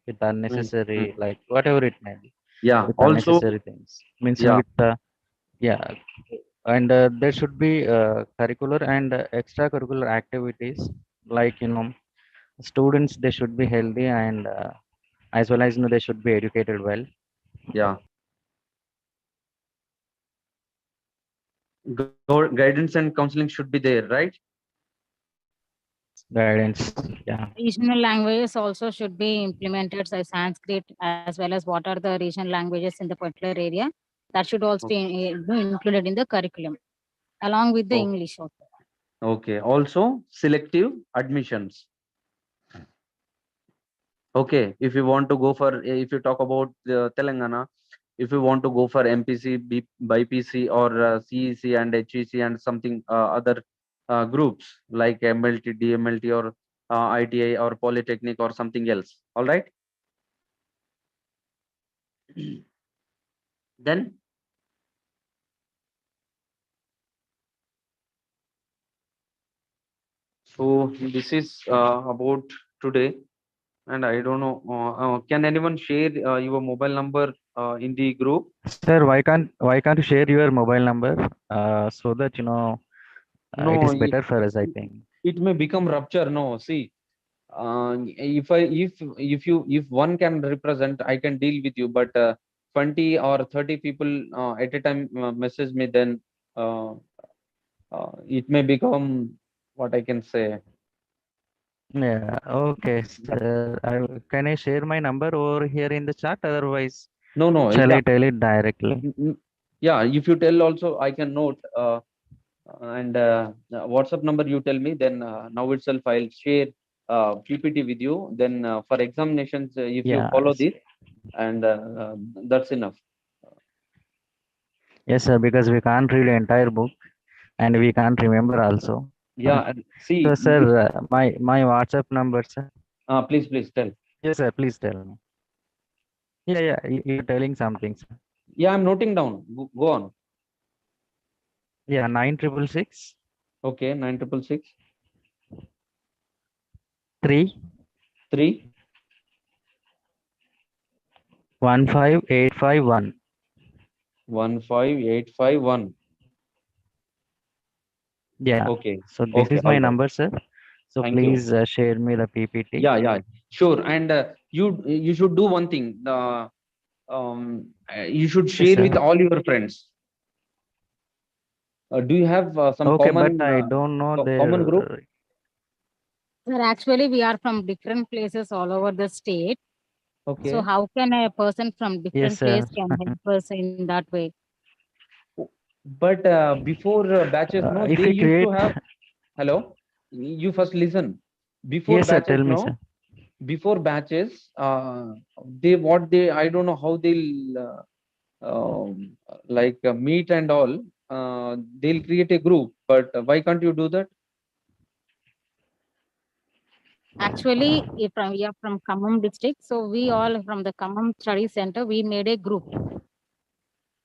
with Mm, unnecessary, mm. like whatever it may be, Yeah. with Also, unnecessary things, means yeah. with yeah, and there should be curricular and extracurricular activities, like students they should be healthy, and as well as they should be educated well. Yeah. Guidance and counseling should be there, right? Guidance, yeah. Regional languages also should be implemented as Sanskrit as well as what are the regional languages in the particular area. That should also O- be included in the curriculum along with the o- English also. Okay. Also, selective admissions. Okay. If you want to go for, if you talk about Telangana, if you want to go for MPC, BPC, or CEC and HEC and something other groups like MLT, DMLT, or ITI or Polytechnic or something else. All right. Then, so this is about today. And I don't know, can anyone share your mobile number in the group? Sir, why can't you share your mobile number so that it No, is better for us, I think. it may become rupture. No, see, if one can represent, I can deal with you, but 20 or 30 people at a time message me, then uh, it may become, what I can say. Yeah, okay, sir. Can I share my number over here in the chat? Otherwise, No, shall yeah, I tell it directly? yeah. If you tell also, I can note. And WhatsApp number you tell me, then now itself I'll share PPT with you. Then for examinations, if you Yeah, follow this, and that's enough. yes, sir, because we can't read the entire book and we can't remember also. Yeah, and So, see, sir, my WhatsApp number, sir. please tell. Yes, sir, please tell me. Yeah, you're telling something, sir. Yeah, I'm noting down. Go on. Yeah, 9666 Okay, 9666 3 3 15851. 15851. Yeah, Okay, so this okay, is all my right. number, sir. So Thank you. please share me the PPT. Yeah, sure. And you should do one thing. You should Yes, share sir. with all your friends. Do you have some Okay, but common I don't know common group? their. Sir, actually, we are from different places all over the state. So Okay. how can a person from Yes, different place sir. can help us in that way? But before batches, no, If they we used to create. have. Hello, you first listen. Before Yes, sir, batches, tell me, no, sir. before batches, they I don't know how they'll like meet and all. They'll create a group, but why can't you do that? Actually, if we are from Khammam district, so we all from the Khammam Study Center, we made a group.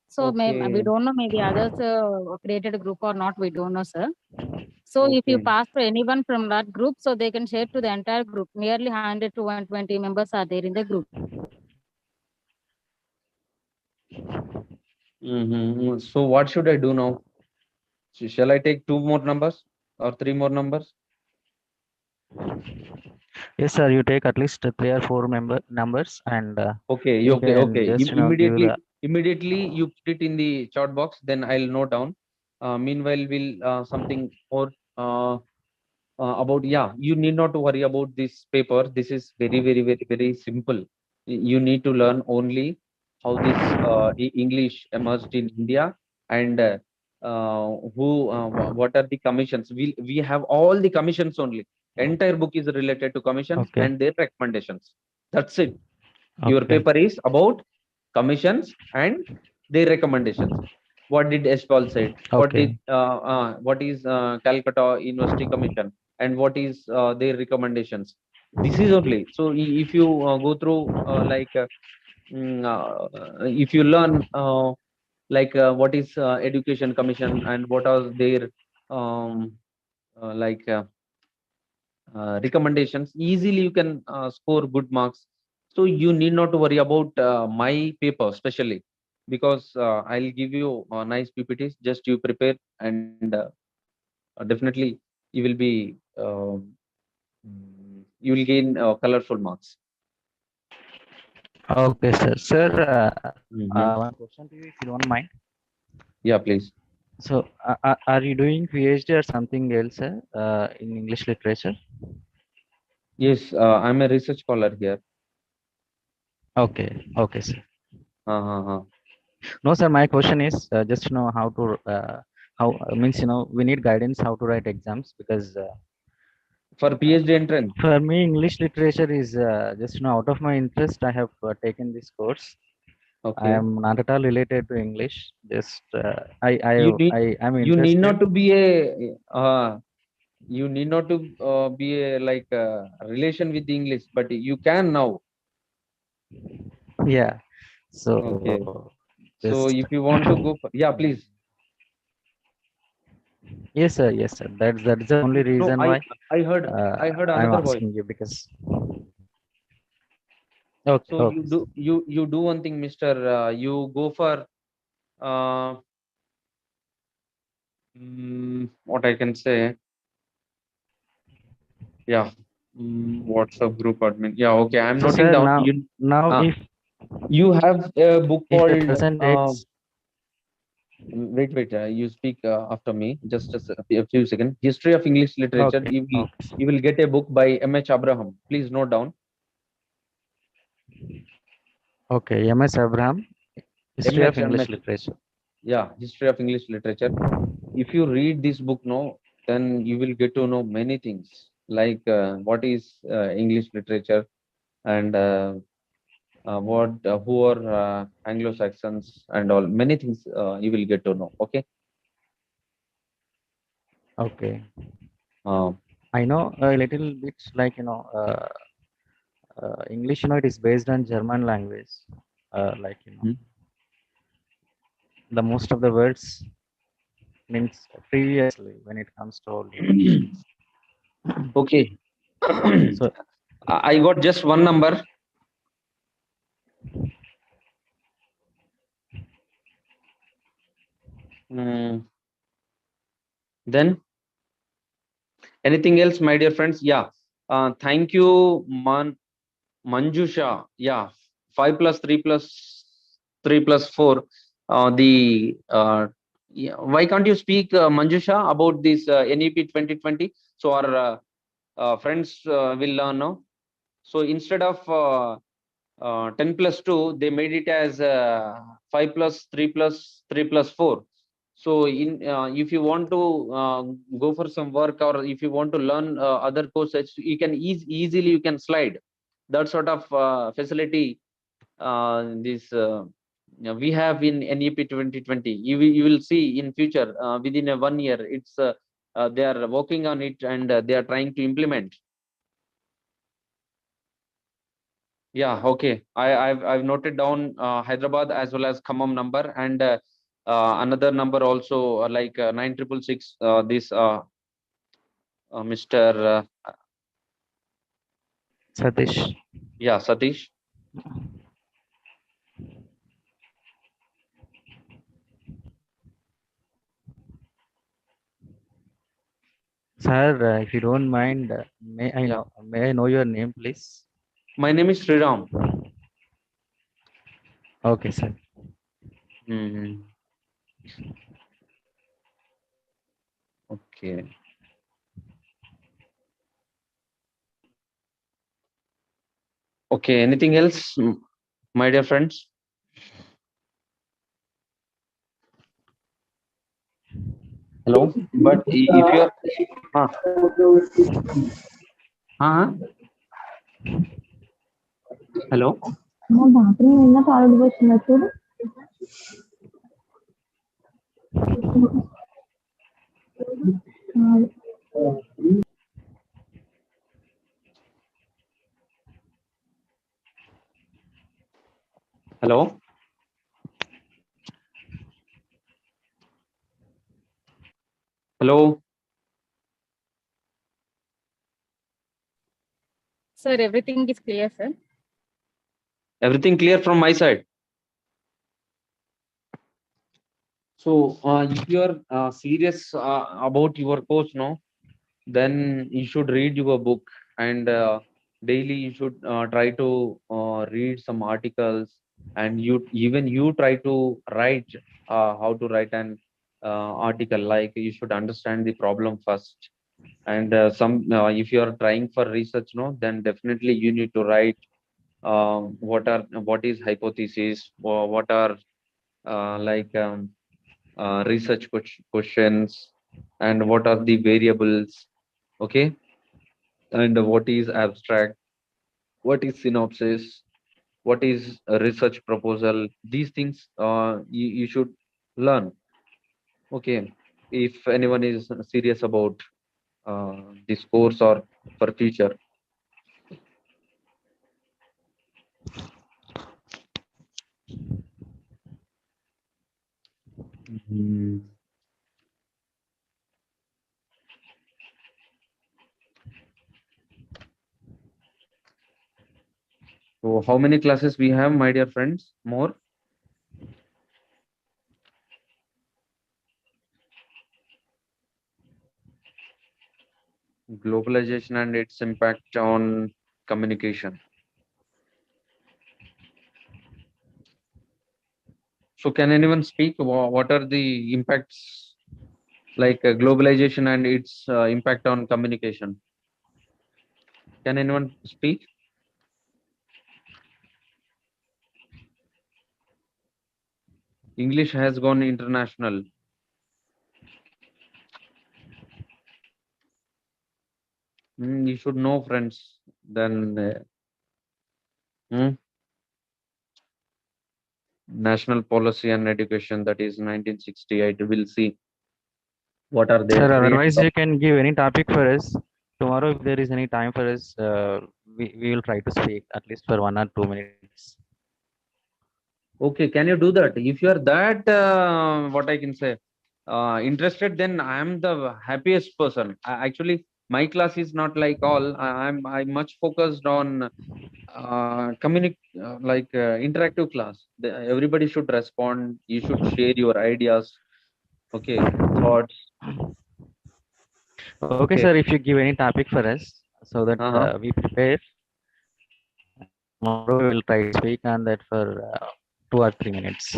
So we Okay, don't know, maybe others created a group or not, we don't know, sir. So if you okay. pass to anyone from that group, so they can share to the entire group. Nearly 100 to 120 members are there in the group. So what should I do now? Shall I take two more numbers or three more numbers? Yes, sir, you take at least 3 or 4 numbers and Okay, you can okay. just, give Immediately, the. immediately you put it in the chat box. Then I'll note down. Meanwhile, we'll something more about. Yeah, you need not to worry about this paper. This is very simple. You need to learn only how this English emerged in India, and what are the commissions. We have all the commissions only. Entire book is related to commissions Okay, and their recommendations. That's it. Your okay, paper is about commissions and their recommendations. What did Paul said? okay, What is Calcutta University Commission, and what is their recommendations? This is only. So if you go through if you learn what is Education Commission and what are their um, like recommendations, easily you can score good marks. So you need not to worry about my paper especially, because I'll give you nice PPTs. Just you prepare, and definitely you will be you will gain colorful marks. okay, sir. Sir, Hmm. one question to you, if you don't mind. Yeah, please. So, are you doing PhD or something else, sir, in English literature? Yes, I'm a research scholar here. Okay, sir. Uh-huh. No, sir, my question is just to know how to, how means, we need guidance how to write exams because For PhD entrance. for me, English literature is just, out of my interest, I have taken this course. I Okay. am not at all related to English. Just You need I am you need interested. not to be a you need not to be a relation with the English, but you can now. Yeah. Okay. So So just if you want to go for, yeah, please. yes, sir. That's the only No, reason I why I heard I heard I'm another voice. asking you because. Okay, So okay, sir. you do one thing, Mister. You go for uh, What I can say, yeah, WhatsApp group admin. Yeah, okay. I'm So noting sir, down. now Uh, if you have a book if a called. person takes Wait. You speak after me. Just a few seconds. History of English Literature. okay, okay, You will get a book by M.H. Abraham. Please note down. okay, MS Abraham, History of English M.H. Literature. Yeah, History of English Literature. If you read this book, no, then you will get to know many things like what is English literature and who are Anglo-Saxons and all. Many things you will get to know. Okay. Okay, Uh, I know a little bit like English. It is based on German language. Like hmm. the most of the words means previously when it comes to old. Okay. So I got just one number. Then anything else, my dear friends? Yeah. Thank you, Manjusha. Yeah. 5 plus 3 plus 3 plus 4. Yeah, why can't you speak, Manjusha, about this NEP 2020? So our friends will learn now. So instead of 10 plus 2, they made it as 5 plus 3 plus 3 plus 4. So if you want to go for some work or if you want to learn other courses, you can easily you can slide. That sort of facility this we have in NEP 2020. You will see in future within a 1 year. It's they are working on it and they are trying to implement. Yeah, okay. I've noted down Hyderabad as well as Khammam number and another number also like 9666. This Mr. Satish, Yeah, Satish. sir, if you don't mind, Yeah, may I know your name, please? my name is Sriram. Okay, sir. Hmm. Okay. Okay. Anything else, my dear friends? Hello. But if you are, uh, uh, hello. మా bathroom నిన్న పాలు పోసిన చూడు Hello. Hello. Sir, everything is clear, sir. Everything clear from my side. So if you are serious about your course, no, then you should read your book and daily you should try to read some articles and you try to write how to write an article. Like you should understand the problem first and some if you are trying for research, no, then definitely you need to write what is hypothesis or what are like research questions and what are the variables. Okay. And what is abstract, what is synopsis, what is a research proposal. These things you should learn. Okay. If anyone is serious about this course or for future. Mhm. So how many classes we have, my dear friends? More? Globalization and its impact on communication. So can anyone speak? What are the impacts like globalization and its impact on communication? Can anyone speak? English has gone international. You should know, friends. Then hmm, national policy and education, that is 1968. We'll see what are their Sir, three. otherwise you can give any topic for us. Tomorrow, if there is any time for us, we will try to speak at least for 1 or 2 minutes. Okay, can you do that? If you are that, what I can say, interested, then I am the happiest person. Actually, my class is not like all. I'm much focused on interactive class. Everybody should respond. You should share your ideas. Okay, thoughts. Okay, Okay. sir, if you give any topic for us so that Uh-huh. we prepare, tomorrow we will try to speak on that for 2 or 3 minutes.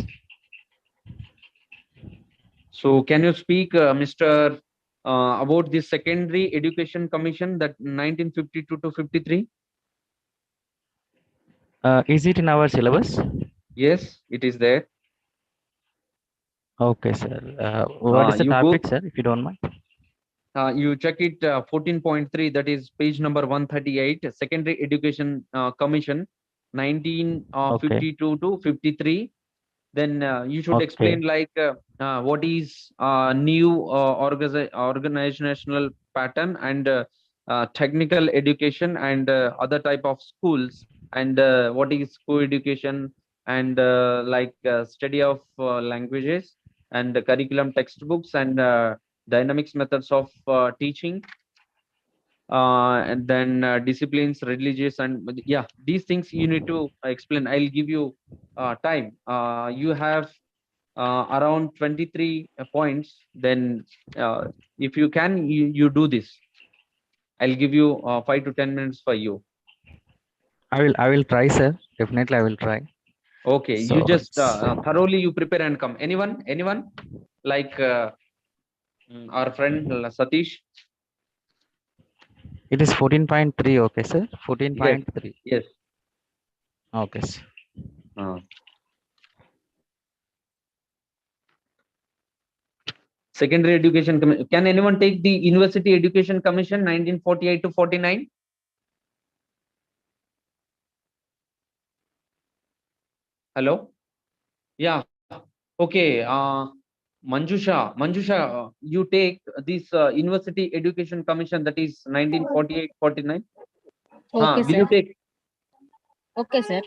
So, can you speak, Mr. About the Secondary Education Commission that 1952 to 53? Is it in our syllabus? Yes, it is there. Okay, sir. What is the You topic, go. sir, if you don't mind? You check it 14.3, that is page number 138, Secondary Education Commission, Okay, 1952 to 53. Then you should explain okay, like what is new organizational pattern and technical education and other type of schools, and what is co-education and study of languages and the curriculum textbooks and dynamics methods of teaching, and then disciplines, religious, and yeah, these things you need to explain. I'll give you time. You have around 23 points. Then if you can, you do this. I'll give you 5 to 10 minutes for you. I will try, sir. Definitely, I will try. Okay, you So just it's thoroughly you prepare and come. Anyone like our friend Satish? it is 14.3. Okay, sir. Yes, 14.3. yes. Okay, sir. uh, Secondary education can anyone take the University Education Commission 1948 to 49? Hello. Yeah. Okay. Manjusha, you take this University Education Commission, that is 1948-49. Okay, Will sir. you take? Okay, sir.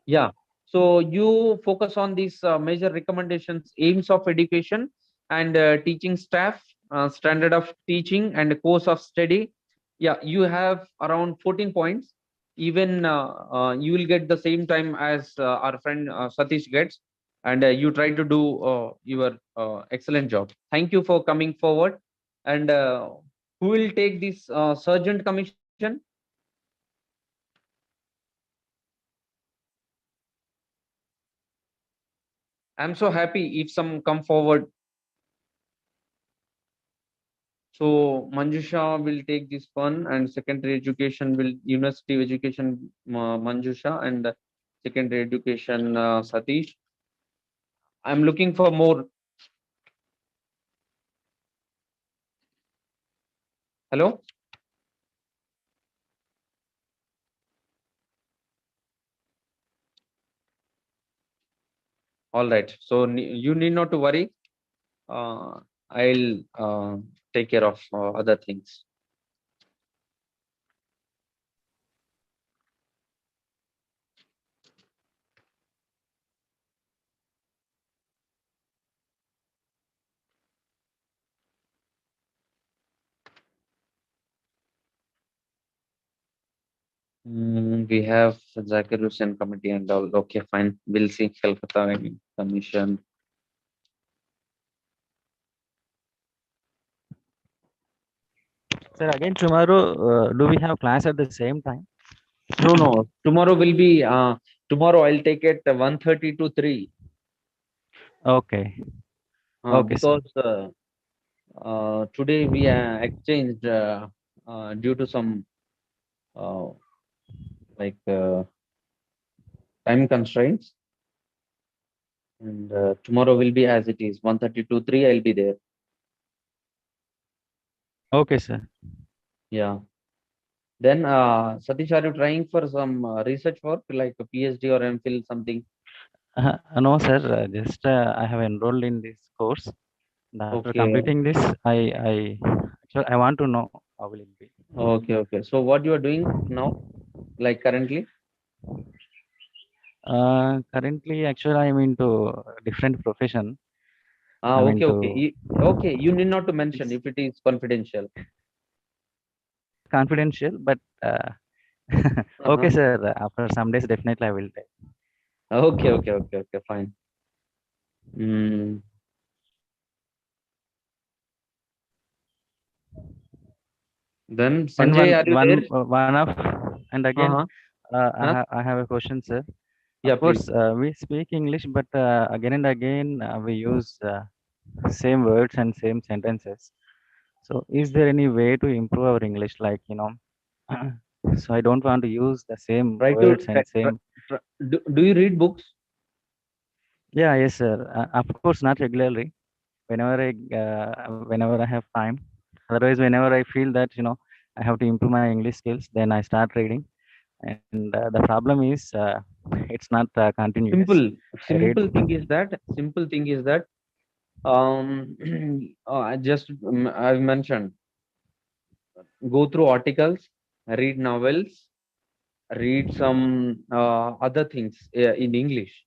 Yeah. So you focus on these major recommendations, aims of education and teaching staff, standard of teaching and course of study. Yeah, you have around 14 points. Even you will get the same time as our friend Satish gets, and you try to do your excellent job. Thank you for coming forward. And who will take this Sergeant Commission? I'm so happy if some come forward. So Manjusha will take this one, and secondary education will university education Manjusha, and secondary education Satish. I'm looking for more. Hello. All right. So you need not to worry. I'll take care of other things. We have Zakir Hussain committee and all. Okay, fine. We'll see Calcutta Commission. Sir, again tomorrow, do we have class at the same time? No. Tomorrow will be tomorrow I'll take it 1:30 to 3. Okay. Okay, sir. Because today we exchanged due to some uh, like time constraints, and tomorrow will be as it is 1:30 to 3. I'll be there. Okay, sir. Yeah. Then Satish, are you trying for some research work like a PhD or MPhil something? No, sir. Just I have enrolled in this course. And after Okay. completing this, I actually I want to know how will it be. Okay. So what you are doing now, like currently? Currently, actually, I am into a different profession. I'm Okay. into Okay. You need not to mention it's if it is confidential. confidential, but okay, Uh-huh. sir. After some days, definitely I will tell. Okay. Fine. Mm. Then And Sanjay, are you there? one of, and again, Uh-huh. Huh? I have a question, sir. Yeah, Of please. course, we speak English, but again and again we use same words and same sentences. So, is there any way to improve our English? Like, so I don't want to use the same Try to words and same. do you read books? Yeah, yes, sir. Of course, not regularly. Whenever I have time. Otherwise, whenever I feel that I have to improve my English skills, then I start reading. And the problem is, it's not continuous. Simple. I read. Simple thing is that I just I've mentioned, go through articles, read novels, read some other things in English.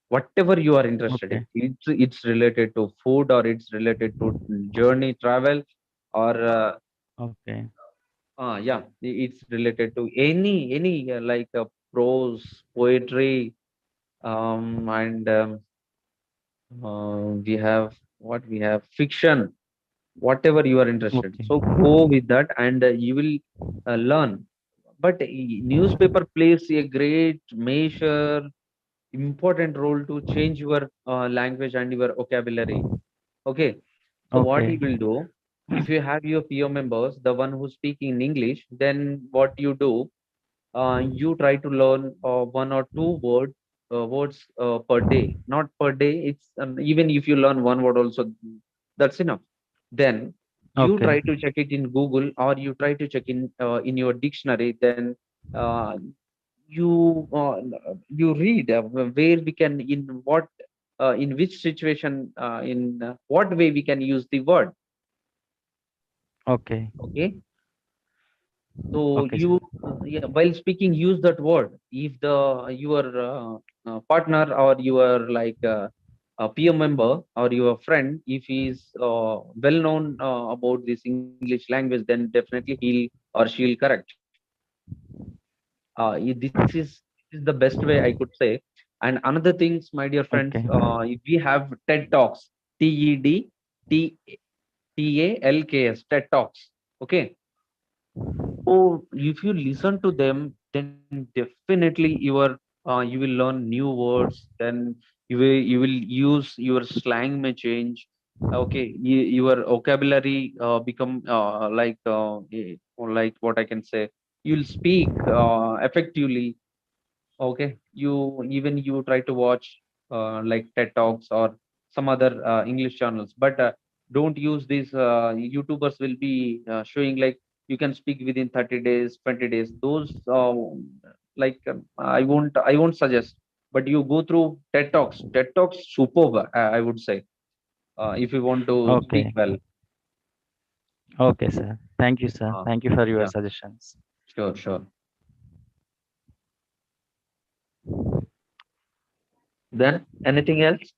Whatever you are interested in, Okay. it's related to food or it's related to journey, travel, or Okay. yeah, it's related to any like prose, poetry, and we have fiction, whatever you are interested. Okay. So go with that, and you will learn. But newspaper plays a great measure important role to change your language and your vocabulary. Okay, so what you Okay. will do, if you have your peer members, the one who's speaking in English, then what you do, you try to learn one or two words per day. Not per day. It's even if you learn one word also, that's enough. Then you Okay. try to check it in Google or you try to check in your dictionary. Then uh, you you read where we can in which situation in what way we can use the word. Okay. Okay, so Okay, sir. yeah, while speaking, use that word. If your partner or your like a peer member or your friend, if he's well known about this English language, then definitely he'll or she'll correct. This is the best way I could say. And another things, my dear friends, Okay. if we have TED Talks, TED TED Talks. Okay, so if you listen to them, then definitely you will learn new words. Then you will use your slang may change. Okay, your vocabulary become or like what I can say. You'll speak effectively. Okay, you try to watch like TED Talks or some other English channels, but don't use these YouTubers will be showing like you can speak within 30 days, 20 days. Those I won't suggest. But you go through TED Talks. TED Talks superb, I would say, if you want to speak Okay. well. Okay, sir. Thank you, sir. Uh, Thank you for your yeah, suggestions. sure. Then anything else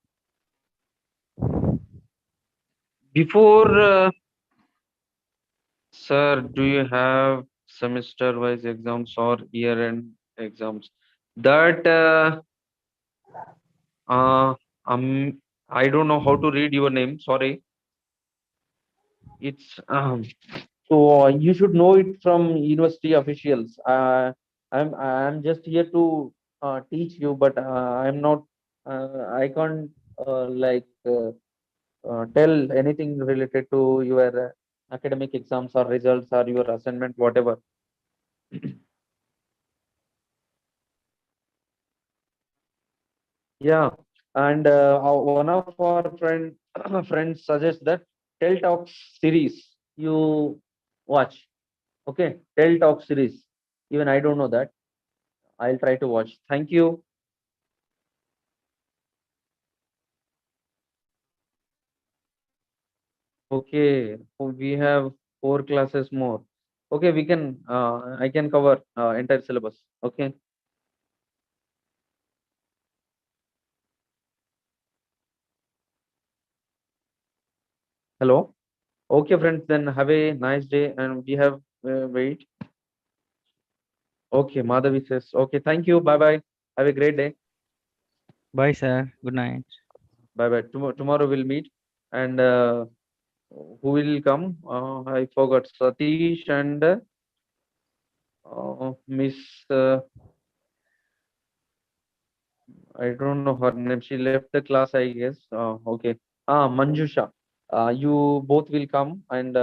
before? Sir, do you have semester-wise exams or year-end exams? That uh, I don't know how to read your name. Sorry, it's So you should know it from university officials. I'm just here to teach you, but I'm not. I can't tell anything related to your academic exams or results or your assignment, whatever. Yeah, and one of our friends suggests that Tell Talks series you watch. Okay, Tell Talk series. Even I don't know that. I'll try to watch. Thank you. Okay, we have 4 classes more. Okay, we can. I can cover entire syllabus. Okay. Hello. Okay, friends. Then have a nice day, and we have wait. Okay, Madhavi says. Okay, thank you. Bye bye. Have a great day. Bye, sir. Good night. Bye bye. Tomorrow we'll meet. And who will come? I forgot. Satish and Miss. I don't know her name. She left the class, I guess. Okay. Manjusha. You both will come, and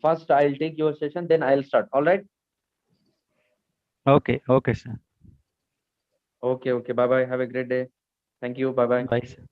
first I'll take your session, then I'll start. All right. Okay, okay, sir. Okay. Okay. Bye bye. Have a great day. Thank you. Bye bye. Bye, sir.